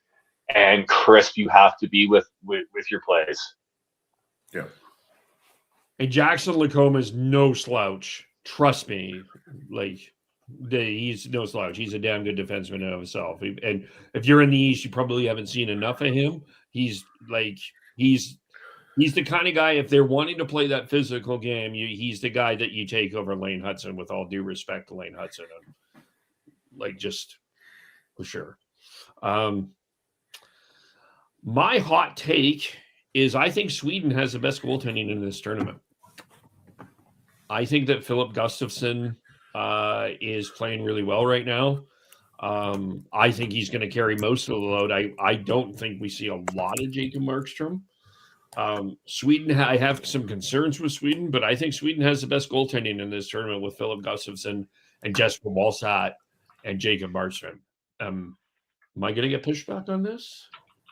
[SPEAKER 7] and crisp you have to be with your plays.
[SPEAKER 6] Yeah.
[SPEAKER 5] And Jackson Lacombe is no slouch. Trust me. Like, he's no slouch. He's a damn good defenseman in himself. And if you're in the East, you probably haven't seen enough of him. He's the kind of guy, if they're wanting to play that physical game, he's the guy that you take over Lane Hudson, with all due respect to Lane Hudson. Like, just for sure. My hot take is I think Sweden has the best goaltending in this tournament. I think that Philip Gustafsson is playing really well right now. I think he's going to carry most of the load. I don't think we see a lot of Jacob Markstrom. Sweden, I have some concerns with Sweden, but I think Sweden has the best goaltending in this tournament with Philip Gustafsson and Jesper Walsat and Jacob Markstrom. Am I going to get pushed back on this?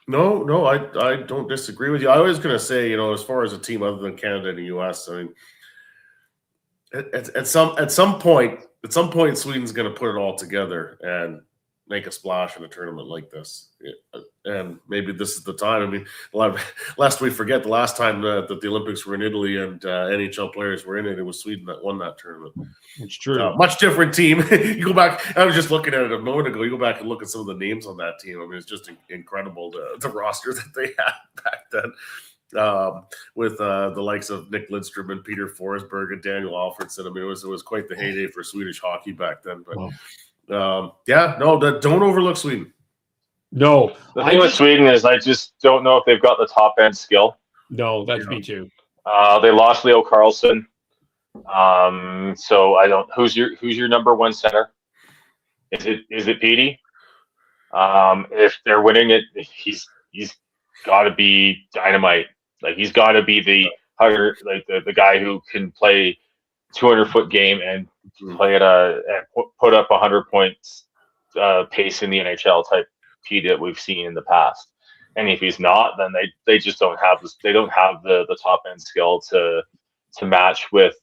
[SPEAKER 6] No, I don't disagree with you. I was going to say, as far as a team other than Canada and the U.S., I mean, at some point, Sweden's going to put it all together and make a splash in a tournament like this. And maybe this is the time. I mean, lest we forget, the last time that the Olympics were in Italy and NHL players were in it, it was Sweden that won that tournament.
[SPEAKER 5] It's true.
[SPEAKER 6] Much different team. You go back, I was just looking at it a moment ago. You go back and look at some of the names on that team. I mean, it's just incredible, the roster that they had back then. With the likes of Nick Lidstrom and Peter Forsberg and Daniel Alfredsson. I mean, it was quite the heyday for Swedish hockey back then. But don't overlook Sweden.
[SPEAKER 5] No.
[SPEAKER 7] The thing with Sweden is I just don't know if they've got the top end skill.
[SPEAKER 5] No, that's me too.
[SPEAKER 7] They lost Leo Carlsson. So I don't. Who's your number one center? Is it Petey? If they're winning it, he's got to be dynamite. Like, he's got to be the guy who can play 200-foot game and play at and put up 100 points pace in the NHL type Petey that we've seen in the past. And if he's not, then they just don't have this. They don't have the top end skill to match with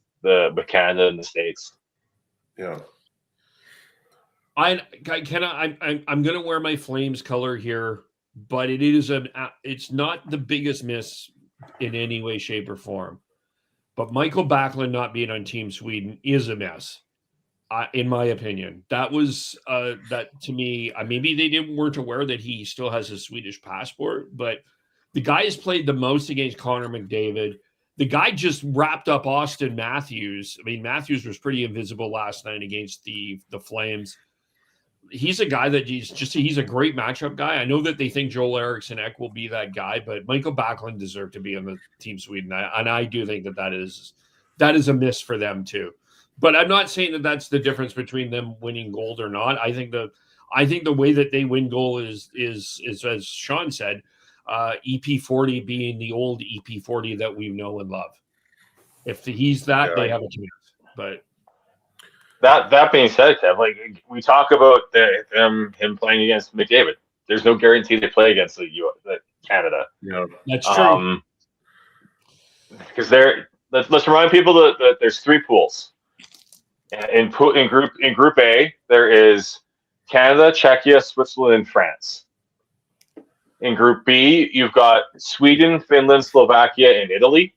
[SPEAKER 7] Canada and the States.
[SPEAKER 6] Yeah.
[SPEAKER 5] I'm going to wear my Flames color here, but it's not the biggest miss in any way, shape, or form. But Michael Backlund not being on Team Sweden is a mess, in my opinion. That was that to me. Maybe they weren't aware that he still has a Swedish passport, but the guy has played the most against Connor McDavid. The guy just wrapped up Austin Matthews. I mean, Matthews was pretty invisible last night against the Flames. He's a guy that he's a great matchup guy. I know that they think Joel Eriksson Ek will be that guy, but Michael Backlund deserved to be on the Team Sweden. And I do think that is a miss for them too. But I'm not saying that that's the difference between them winning gold or not. I think the way that they win gold is as Sean said, EP40 being the old EP40 that we know and love. If he's that, they have a chance. But
[SPEAKER 7] that being said, Kev, like we talk about him playing against McDavid. There's no guarantee they play against the Canada.
[SPEAKER 6] Yeah,
[SPEAKER 5] that's true.
[SPEAKER 7] Because let's remind people that there's three pools. In Group A, there is Canada, Czechia, Switzerland, and France. In Group B, you've got Sweden, Finland, Slovakia, and Italy.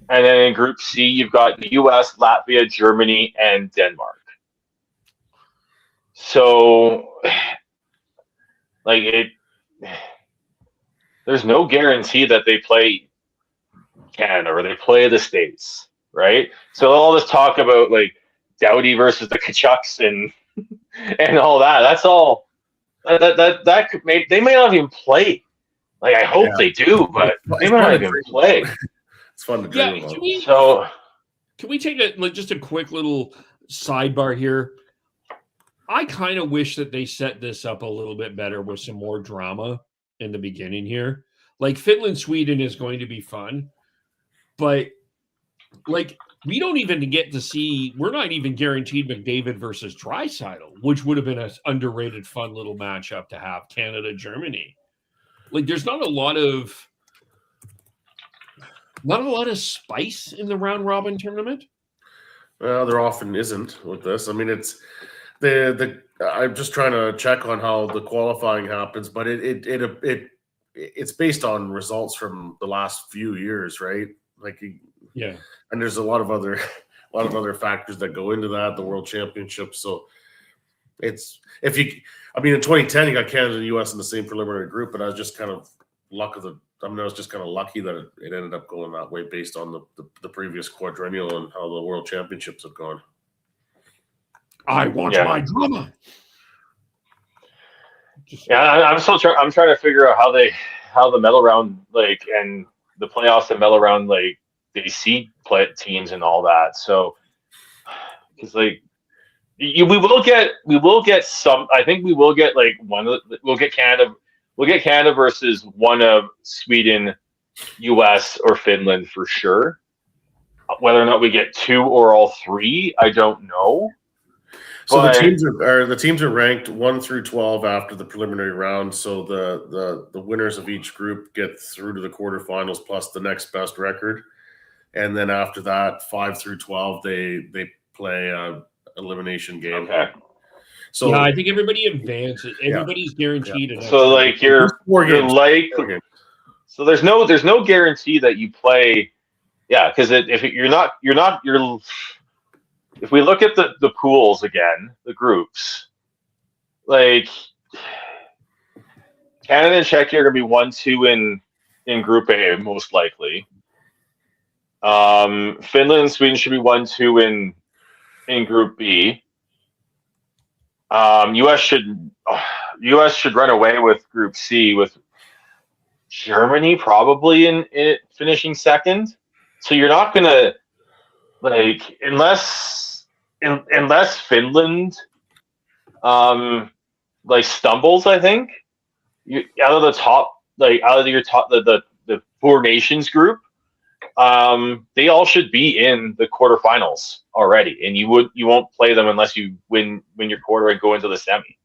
[SPEAKER 7] And then in Group C, you've got the U.S., Latvia, Germany, and Denmark. So, there's no guarantee that they play Canada or they play the States, right? So all this talk about Doughty versus the Kachucks and all that, that's all. That could they may not even play. I hope they do, but they might not even play.
[SPEAKER 6] It's fun to dream about.
[SPEAKER 7] So
[SPEAKER 5] Can we take just a quick little sidebar here? I kind of wish that they set this up a little bit better with some more drama in the beginning here. Like Finland, Sweden is going to be fun, but like we don't even get to see. We're not even guaranteed McDavid versus Draisaitl, which would have been an underrated, fun little matchup to have. Canada, Germany. Like there's not a lot of spice in the round robin tournament.
[SPEAKER 6] Well, there often isn't with this. I mean, it's I'm just trying to check on how the qualifying happens, but it's based on results from the last few years, right? Like,
[SPEAKER 5] yeah.
[SPEAKER 6] And there's a lot of other factors that go into that. The World Championship, so in 2010 you got Canada and U.S. in the same preliminary group, but I was just kind of I was just kind of lucky that it ended up going that way based on the previous quadrennial and how the World Championships have gone.
[SPEAKER 5] I want my drama.
[SPEAKER 7] I'm still trying. I'm trying to figure out how the medal round and the playoffs and medal round they seed teams and all that. So because we will get some. I think we will get we'll get Canada. We'll get Canada versus one of Sweden, U.S. or Finland for sure. Whether or not we get two or all three, I don't know.
[SPEAKER 6] So the teams are ranked 1 through 12 after the preliminary round. So the winners of each group get through to the quarterfinals plus the next best record, and then after that, 5 through 12 they play a elimination game.
[SPEAKER 7] Okay.
[SPEAKER 6] So
[SPEAKER 5] yeah, I think everybody advances. Everybody's guaranteed.
[SPEAKER 7] Yeah. So so there's no guarantee that you play. Yeah, because if we look at the pools again, the groups, Canada and Czechia are going to be 1-2 in Group A most likely. Finland and Sweden should be 1-2 in Group B. U.S. should run away with Group C with Germany probably in finishing second. So you're not gonna unless Finland stumbles. I think out of the four nations group, they all should be in the quarterfinals already, and you won't play them unless you win your quarter and go into the semi.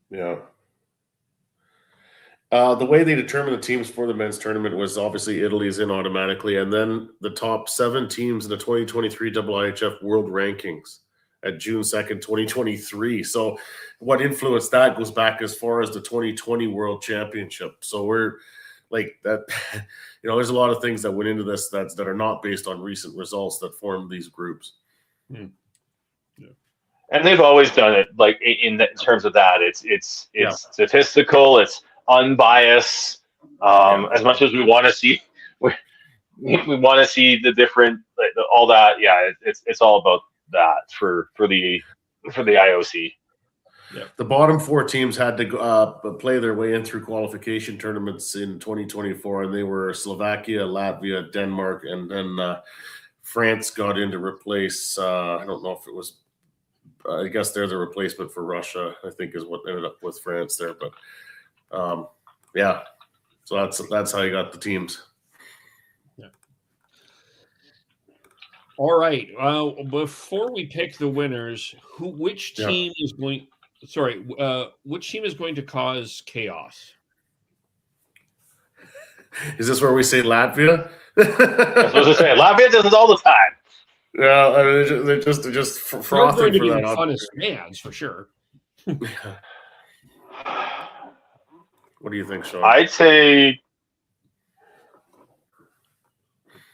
[SPEAKER 6] Yeah. The way they determined the teams for the men's tournament was obviously Italy's in automatically, and then the top 7 teams in the 2023 IIHF World Rankings at June 2nd, 2023. So what influenced that goes back as far as the 2020 World Championship. So we're that, there's a lot of things that went into this that are not based on recent results that form these groups.
[SPEAKER 5] Yeah.
[SPEAKER 7] And they've always done it in terms of that. It's statistical. It's unbiased. As much as we want to see, we want to see the different all that. Yeah, it's all about that for the IOC.
[SPEAKER 6] Yeah. The bottom 4 teams had to play their way in through qualification tournaments in 2024, and they were Slovakia, Latvia, Denmark, and then France got in to replace. I don't know if it was. I guess they're the replacement for Russia, I think, is what ended up with France there. But yeah, so that's how you got the teams.
[SPEAKER 5] Yeah. All right. Before we pick the winners, which team is going? Sorry, which team is going to cause chaos?
[SPEAKER 6] Is this where we say Latvia?
[SPEAKER 7] That's what I was saying. Latvia does it all the time.
[SPEAKER 6] Yeah, I mean, they're just frothing for that.
[SPEAKER 5] Funnest fans for sure.
[SPEAKER 6] What do you think, Sean?
[SPEAKER 7] I'd say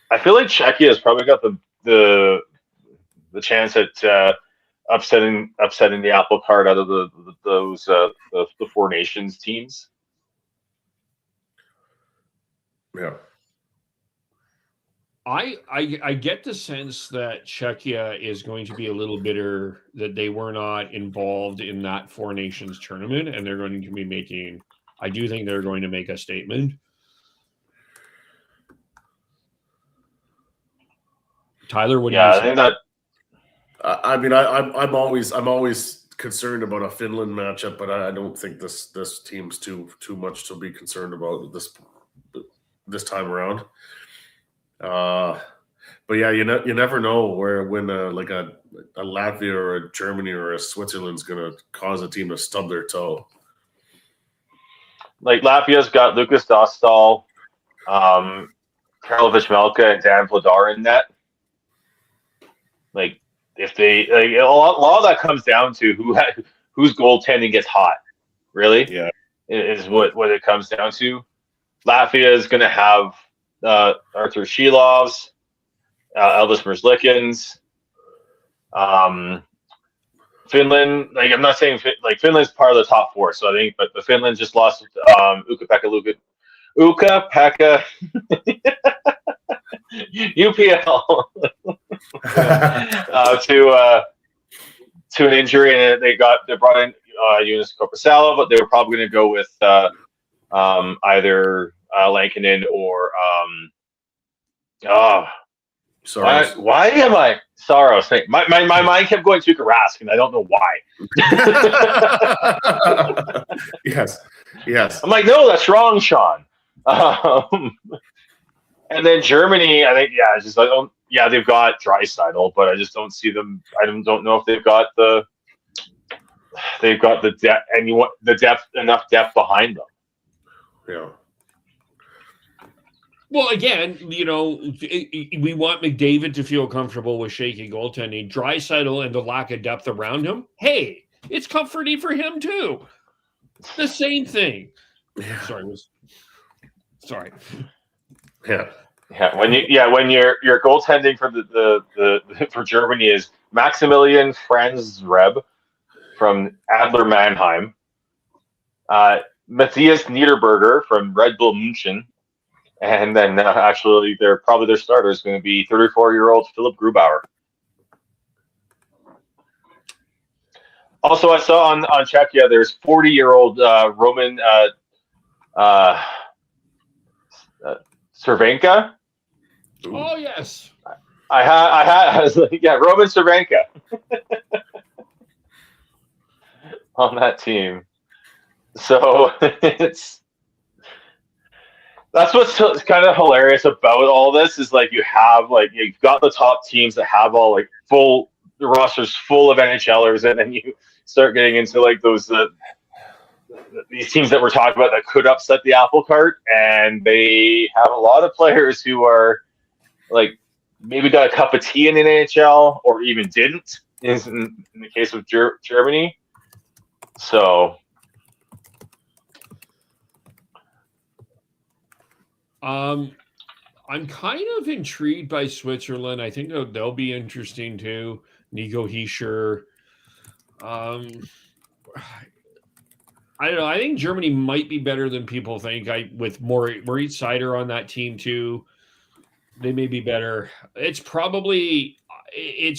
[SPEAKER 7] I feel like Czechia has probably got the chance at upsetting the apple cart out of the four nations teams.
[SPEAKER 6] Yeah.
[SPEAKER 5] I get the sense that Czechia is going to be a little bitter that they were not involved in that Four Nations tournament, and they're going to be making. I do think they're going to make a statement. Tyler, what do you
[SPEAKER 7] I
[SPEAKER 5] say?
[SPEAKER 7] think that.
[SPEAKER 6] I mean, I'm always concerned about a Finland matchup, but I don't think this team's too much to be concerned about this time around. But yeah, you never know when like a Latvia or a Germany or a Switzerland's going to cause a team to stub their toe.
[SPEAKER 7] Like Latvia's got Lucas Dostal, Karlovic Melka, and Dan Vladar in net. Like if they a lot of that comes down to whose goaltending gets hot. Really,
[SPEAKER 2] Yeah,
[SPEAKER 7] is what it comes down to. Latvia is going to have Arthur Shilovs, Elvis Merzlikins. Finland, like I'm not saying like Finland's part of the top four, so I think, but Finland just lost Ukko-Pekka UPL to an injury, and they brought in Joonas Korpisalo, but they were probably going to go with either Lankinen or
[SPEAKER 6] Saros.
[SPEAKER 7] why am I Saros? My mind kept going to Rask, and I don't know why.
[SPEAKER 6] Yes.
[SPEAKER 7] I'm like, no, that's wrong, Sean. And then Germany, I think, it's just they've got Draisaitl, but I just don't see them. I don't know if they've got the depth, enough depth behind them.
[SPEAKER 6] Yeah.
[SPEAKER 5] Well, again, we want McDavid to feel comfortable with shaky goaltending. Draisaitl and the lack of depth around him, hey, it's comforting for him too. The same thing.
[SPEAKER 6] Yeah.
[SPEAKER 5] Sorry.
[SPEAKER 6] Yeah.
[SPEAKER 7] Yeah, when your goaltending for the for Germany is Maximilian Franzreb from Adler Mannheim, Matthias Niederberger from Red Bull München, and then actually their starter is going to be 34-year-old Philip Grubauer. Also, I saw on Czechia there's 40-year-old Roman Cervenka.
[SPEAKER 5] Oh yes,
[SPEAKER 7] I was like, Roman Cervenka on that team. So that's what's kind of hilarious about all this is like you've got the top teams that have all like full the rosters full of NHLers, and then you start getting into like those these teams that we're talking about that could upset the apple cart, and they have a lot of players who are like maybe got a cup of tea in the NHL or even didn't in the case of Germany. So
[SPEAKER 5] I'm kind of intrigued by Switzerland. I think they'll be interesting too. Nico Hischier. I don't know. I think Germany might be better than people think. With Moritz Seider on that team too, they may be better. It's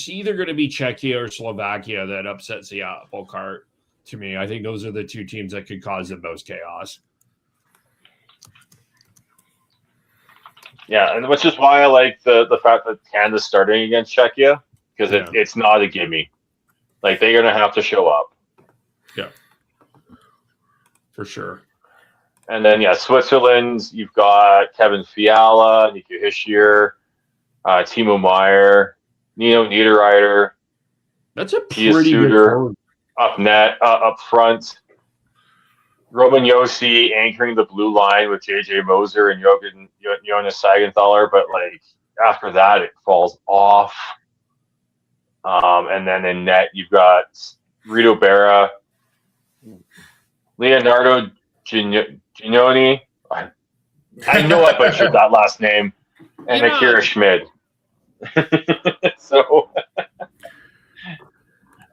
[SPEAKER 5] either going to be Czechia or Slovakia that upsets the apple cart. To me, I think those are the two teams that could cause the most chaos.
[SPEAKER 7] Yeah, and which is why I like the fact that Canada's starting against Czechia, because it's not a gimme. Like they're going to have to show up.
[SPEAKER 5] Yeah. For sure.
[SPEAKER 7] And then, Switzerland, you've got Kevin Fiala, Nico Hischier, Timo Meyer, Nino Niederreiter.
[SPEAKER 5] That's a
[SPEAKER 7] Pia
[SPEAKER 5] pretty
[SPEAKER 7] Suter
[SPEAKER 5] good
[SPEAKER 7] up net, up front. Roman Josi anchoring the blue line with JJ Moser and Jonas Sagenthaler, but like after that, it falls off. And then in net, you've got Rito Berra, Leonardo Gignoni. I know I butchered that last name, and Akira Schmid. So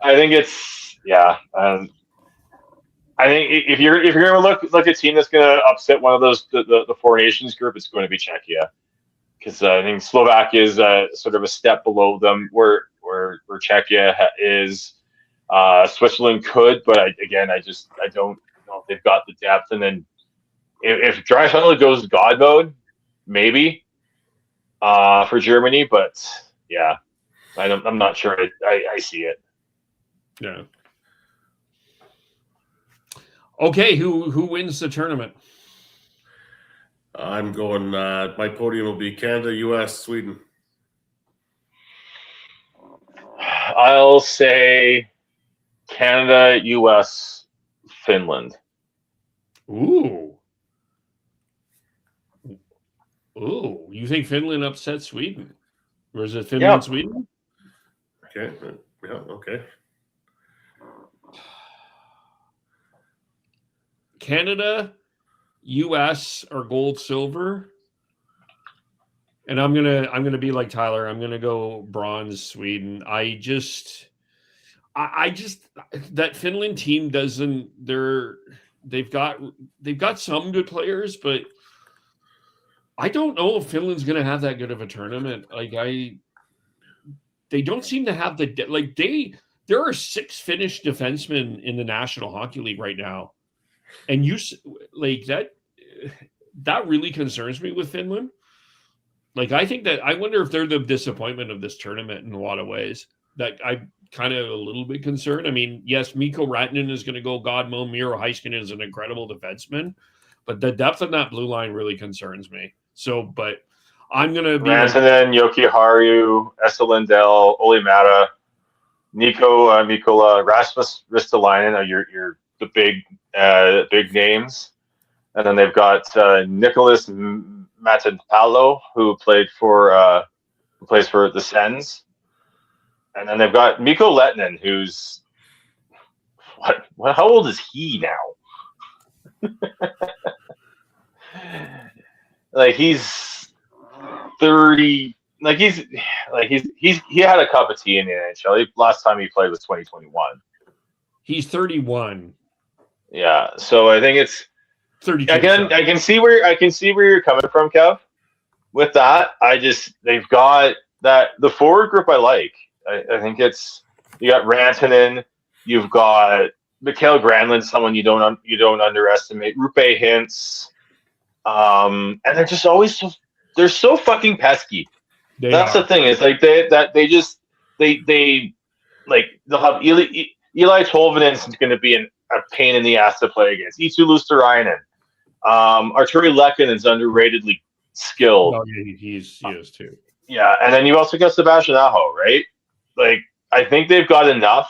[SPEAKER 7] I think it's I think if you're going to look at a team that's going to upset one of those the Four Nations group, it's going to be Czechia, because I think Slovakia is sort of a step below them, where Czechia is. Switzerland could, but I don't know if they've got the depth. And then if Draisaitl goes God mode, maybe for Germany, but yeah, I'm not sure I see it.
[SPEAKER 5] Yeah. Okay, who wins the tournament?
[SPEAKER 6] I'm going. My podium will be Canada, U.S., Sweden.
[SPEAKER 7] I'll say Canada, U.S., Finland.
[SPEAKER 5] Ooh. You think Finland upsets Sweden? Or is it Finland, Sweden?
[SPEAKER 6] Okay. Yeah, okay.
[SPEAKER 5] Canada, U.S. are gold, silver. And I'm gonna be like Tyler. I'm gonna go bronze, Sweden. I just that Finland team doesn't. They've got some good players, but I don't know if Finland's gonna have that good of a tournament. They don't seem to have there are 6 Finnish defensemen in the National Hockey League right now, and that really concerns me with Finland. I wonder if they're the disappointment of this tournament in a lot of ways. That I'm kind of a little bit concerned. I mean, yes, Mikko Rantanen is going to go God mode. Miro Heiskanen is an incredible defenseman, but the depth of that blue line really concerns me. So, but I'm going to be
[SPEAKER 7] Rantanen, Jokiharju, Esa Lindell, Olli Määttä, Nico Mikkola, Rasmus Ristolainen are your the big names, and then they've got Nicholas Matanpalo, who plays for the Sens, and then they've got Mikko Lehtinen, who's how old is he now? He's 30. He had a cup of tea in the NHL. Last time he played was 2021.
[SPEAKER 5] He's 31.
[SPEAKER 7] Yeah, so I think it's
[SPEAKER 5] 32.
[SPEAKER 7] I can see where you're coming from, Kev. With that, they've got the forward group I like. I think you got Rantanen, you've got Mikael Granlund, someone you don't underestimate. Roope Hintz, and they're just always they're so fucking pesky. That's the thing. It's they'll have Eli Tolvanen's going to be a pain in the ass to play against. Eetu Luosterainen. Arturi Lehkonen is underratedly skilled.
[SPEAKER 5] Oh, yeah, he is too.
[SPEAKER 7] Yeah, and then you also got Sebastian Aho, right? I think they've got enough.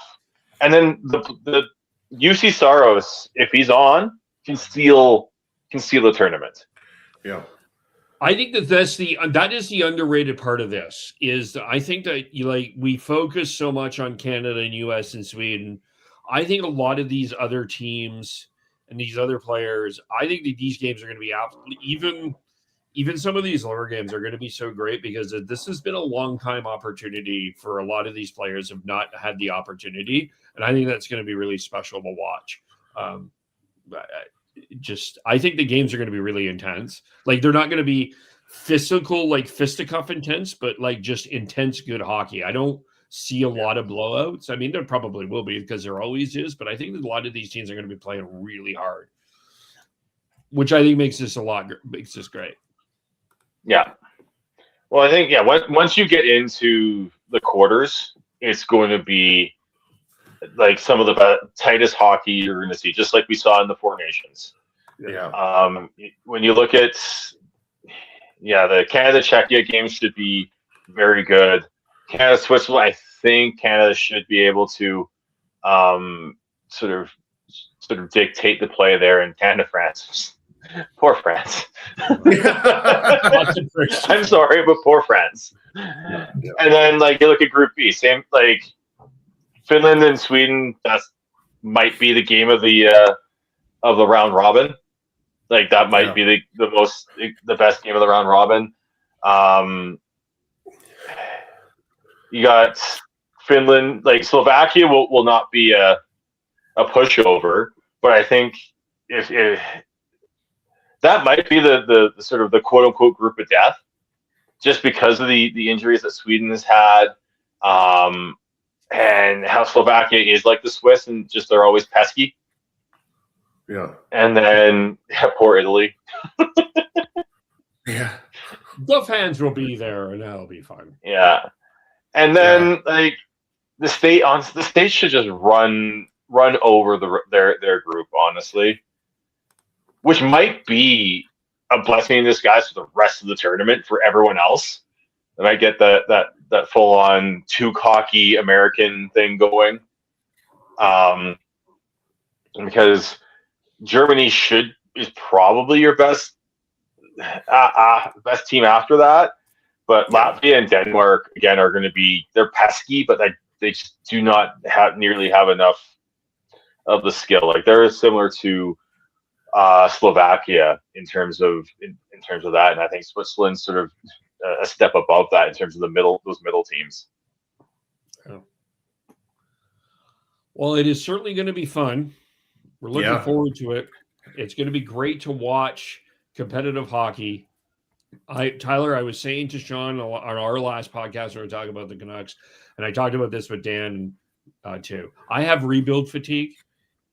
[SPEAKER 7] And then the UC Saros, if he's on, can steal the tournament.
[SPEAKER 6] Yeah.
[SPEAKER 5] I think that is the underrated part of this. Is I think that we focus so much on Canada and US and Sweden. I think a lot of these other teams and these other players, I think that these games are going to be absolutely even some of these lower games are going to be so great because this has been a long time opportunity for a lot of these players have not had the opportunity. And I think that's going to be really special to watch. I think the games are going to be really intense. They're not going to be physical, fisticuff intense, but just intense, good hockey. I don't see a lot of blowouts. I mean, there probably will be because there always is, but I think that a lot of these teams are going to be playing really hard, which I think makes this great.
[SPEAKER 7] Yeah. Well, I think, once you get into the quarters, it's going to be some of the tightest hockey you're going to see, just like we saw in the Four Nations.
[SPEAKER 6] Yeah.
[SPEAKER 7] When you look at, the Canada-Czechia game should be very good. Canada-Switzerland, I think Canada should be able to sort of dictate the play there, and Canada-France. Poor France. I'm sorry, but poor France.
[SPEAKER 6] Yeah.
[SPEAKER 7] And then you look at Group B, same Finland and Sweden. That might be the game of the round robin. That might be the best game of the round robin. You got Finland, Slovakia will not be a pushover, but I think if that might be the sort of the quote unquote group of death, just because of the injuries that Sweden has had, and how Slovakia is like the Swiss and just they're always pesky.
[SPEAKER 6] Yeah.
[SPEAKER 7] And then poor Italy.
[SPEAKER 6] Yeah.
[SPEAKER 5] The fans will be there and that'll be fun.
[SPEAKER 7] Yeah. And then like the state should just run over their group, honestly, which might be a blessing in disguise for the rest of the tournament for everyone else. They might get that full on too cocky American thing going, because Germany is probably your best team after that. But Latvia and Denmark again are going to be, they're pesky, but they just do not nearly have enough of the skill. Like they're similar to Slovakia in terms of that, and I think Switzerland's sort of a step above that in terms of those middle teams.
[SPEAKER 5] Well, it is certainly going to be fun. We're looking forward to it. It's going to be great to watch competitive hockey. Tyler, I was saying to Sean on our last podcast, we were talking about the Canucks, and I talked about this with Dan too. I have rebuild fatigue.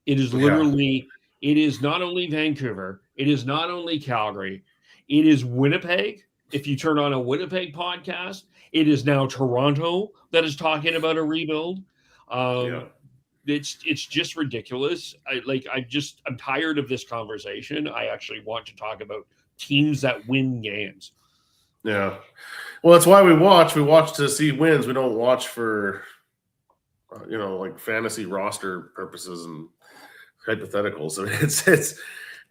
[SPEAKER 5] It is literally, it is not only Vancouver, it is not only Calgary, it is Winnipeg. If you turn on a Winnipeg podcast, it is now Toronto that is talking about a rebuild. It's just ridiculous. I'm tired of this conversation. I actually want to talk about teams that win games.
[SPEAKER 6] Yeah. Well, that's why we watch. We watch to see wins. We don't watch for, like fantasy roster purposes and hypotheticals. So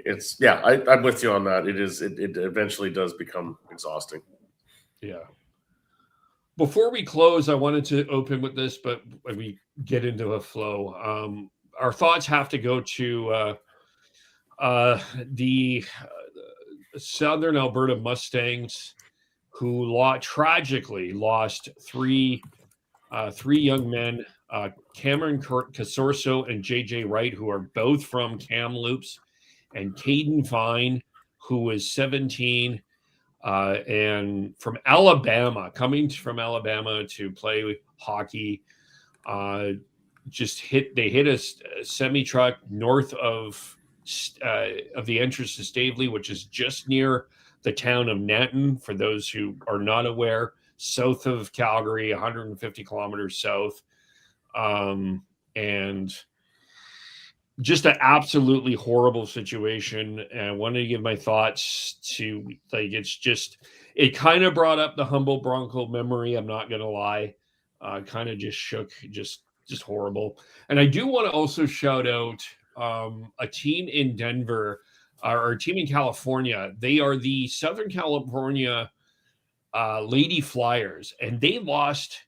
[SPEAKER 6] it's I'm with you on that. It eventually does become exhausting.
[SPEAKER 5] Yeah. Before we close, I wanted to open with this, but when we get into a flow, our thoughts have to go to the Southern Alberta Mustangs, who tragically lost three young men, Cameron Casorso and JJ Wright, who are both from Kamloops, and Caden Fine, who was 17, and from Alabama, coming from Alabama to play hockey. They hit a semi truck north of the entrance to Stavely, which is just near the town of Nanton, for those who are not aware, south of Calgary, 150 kilometers south. And just an absolutely horrible situation. And I wanted to give my thoughts to, it kind of brought up the Humboldt Bronco memory. I'm not going to lie. Kind of just shook, just horrible. And I do want to also shout out a team in Denver, or a team in California. They are the Southern California Lady Flyers, and they lost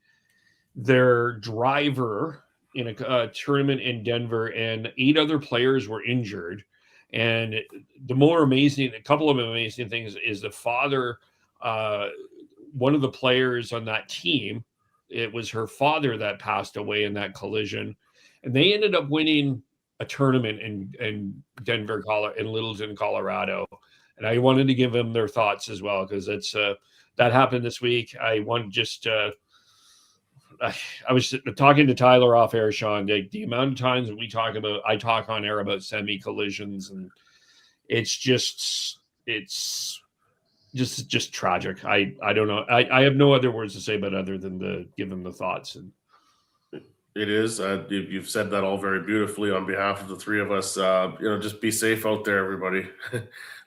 [SPEAKER 5] their driver in a tournament in Denver, and 8 other players were injured. And a couple of amazing things is the father, one of the players on that team, it was her father that passed away in that collision, and they ended up winning a tournament in Denver, in Littleton, Colorado. And I wanted to give them their thoughts as well, because it's that happened this week. I was talking to Tyler off air, Sean, the amount of times that I talk on air about semi collisions, and it's just tragic. I don't know. I have no other words to say, but other than to give them the thoughts. And
[SPEAKER 6] it is. You've said that all very beautifully on behalf of the three of us. Just be safe out there, everybody.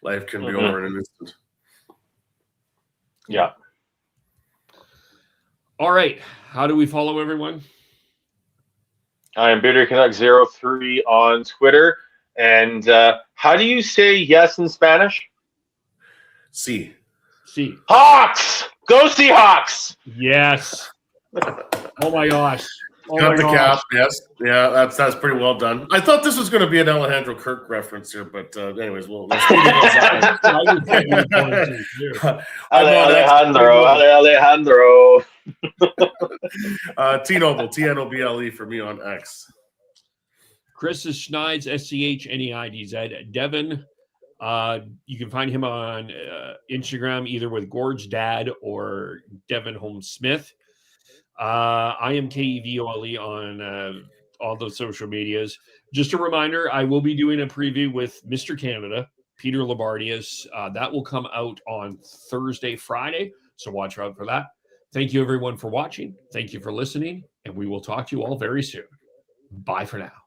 [SPEAKER 6] Life can be over in an instant.
[SPEAKER 7] Yeah.
[SPEAKER 5] All right. How do we follow everyone?
[SPEAKER 7] I am BitterCanuck03 on Twitter. And how do you say yes in Spanish?
[SPEAKER 6] See.
[SPEAKER 7] Hawks! Go Seahawks!
[SPEAKER 5] Yes. Oh my gosh.
[SPEAKER 6] Got the cap, yes. Yeah, that's pretty well done. I thought this was going to be an Alejandro Kirk reference here, but anyways, let's keep
[SPEAKER 7] Alejandro.
[SPEAKER 6] T-Noble, T-N-O-B-L-E for me on X.
[SPEAKER 5] Chris is Schneid's, SCHNEIDZ. Devin, you can find him on Instagram, either with Gord's Dad or Devin Holmes Smith. I am KEVOLE on all those social medias. Just a reminder, I will be doing a preview with Mr. Canada, Peter Labardius. That will come out on Thursday, Friday, so watch out for that. Thank you, everyone, for watching. Thank you for listening, and we will talk to you all very soon. Bye for now.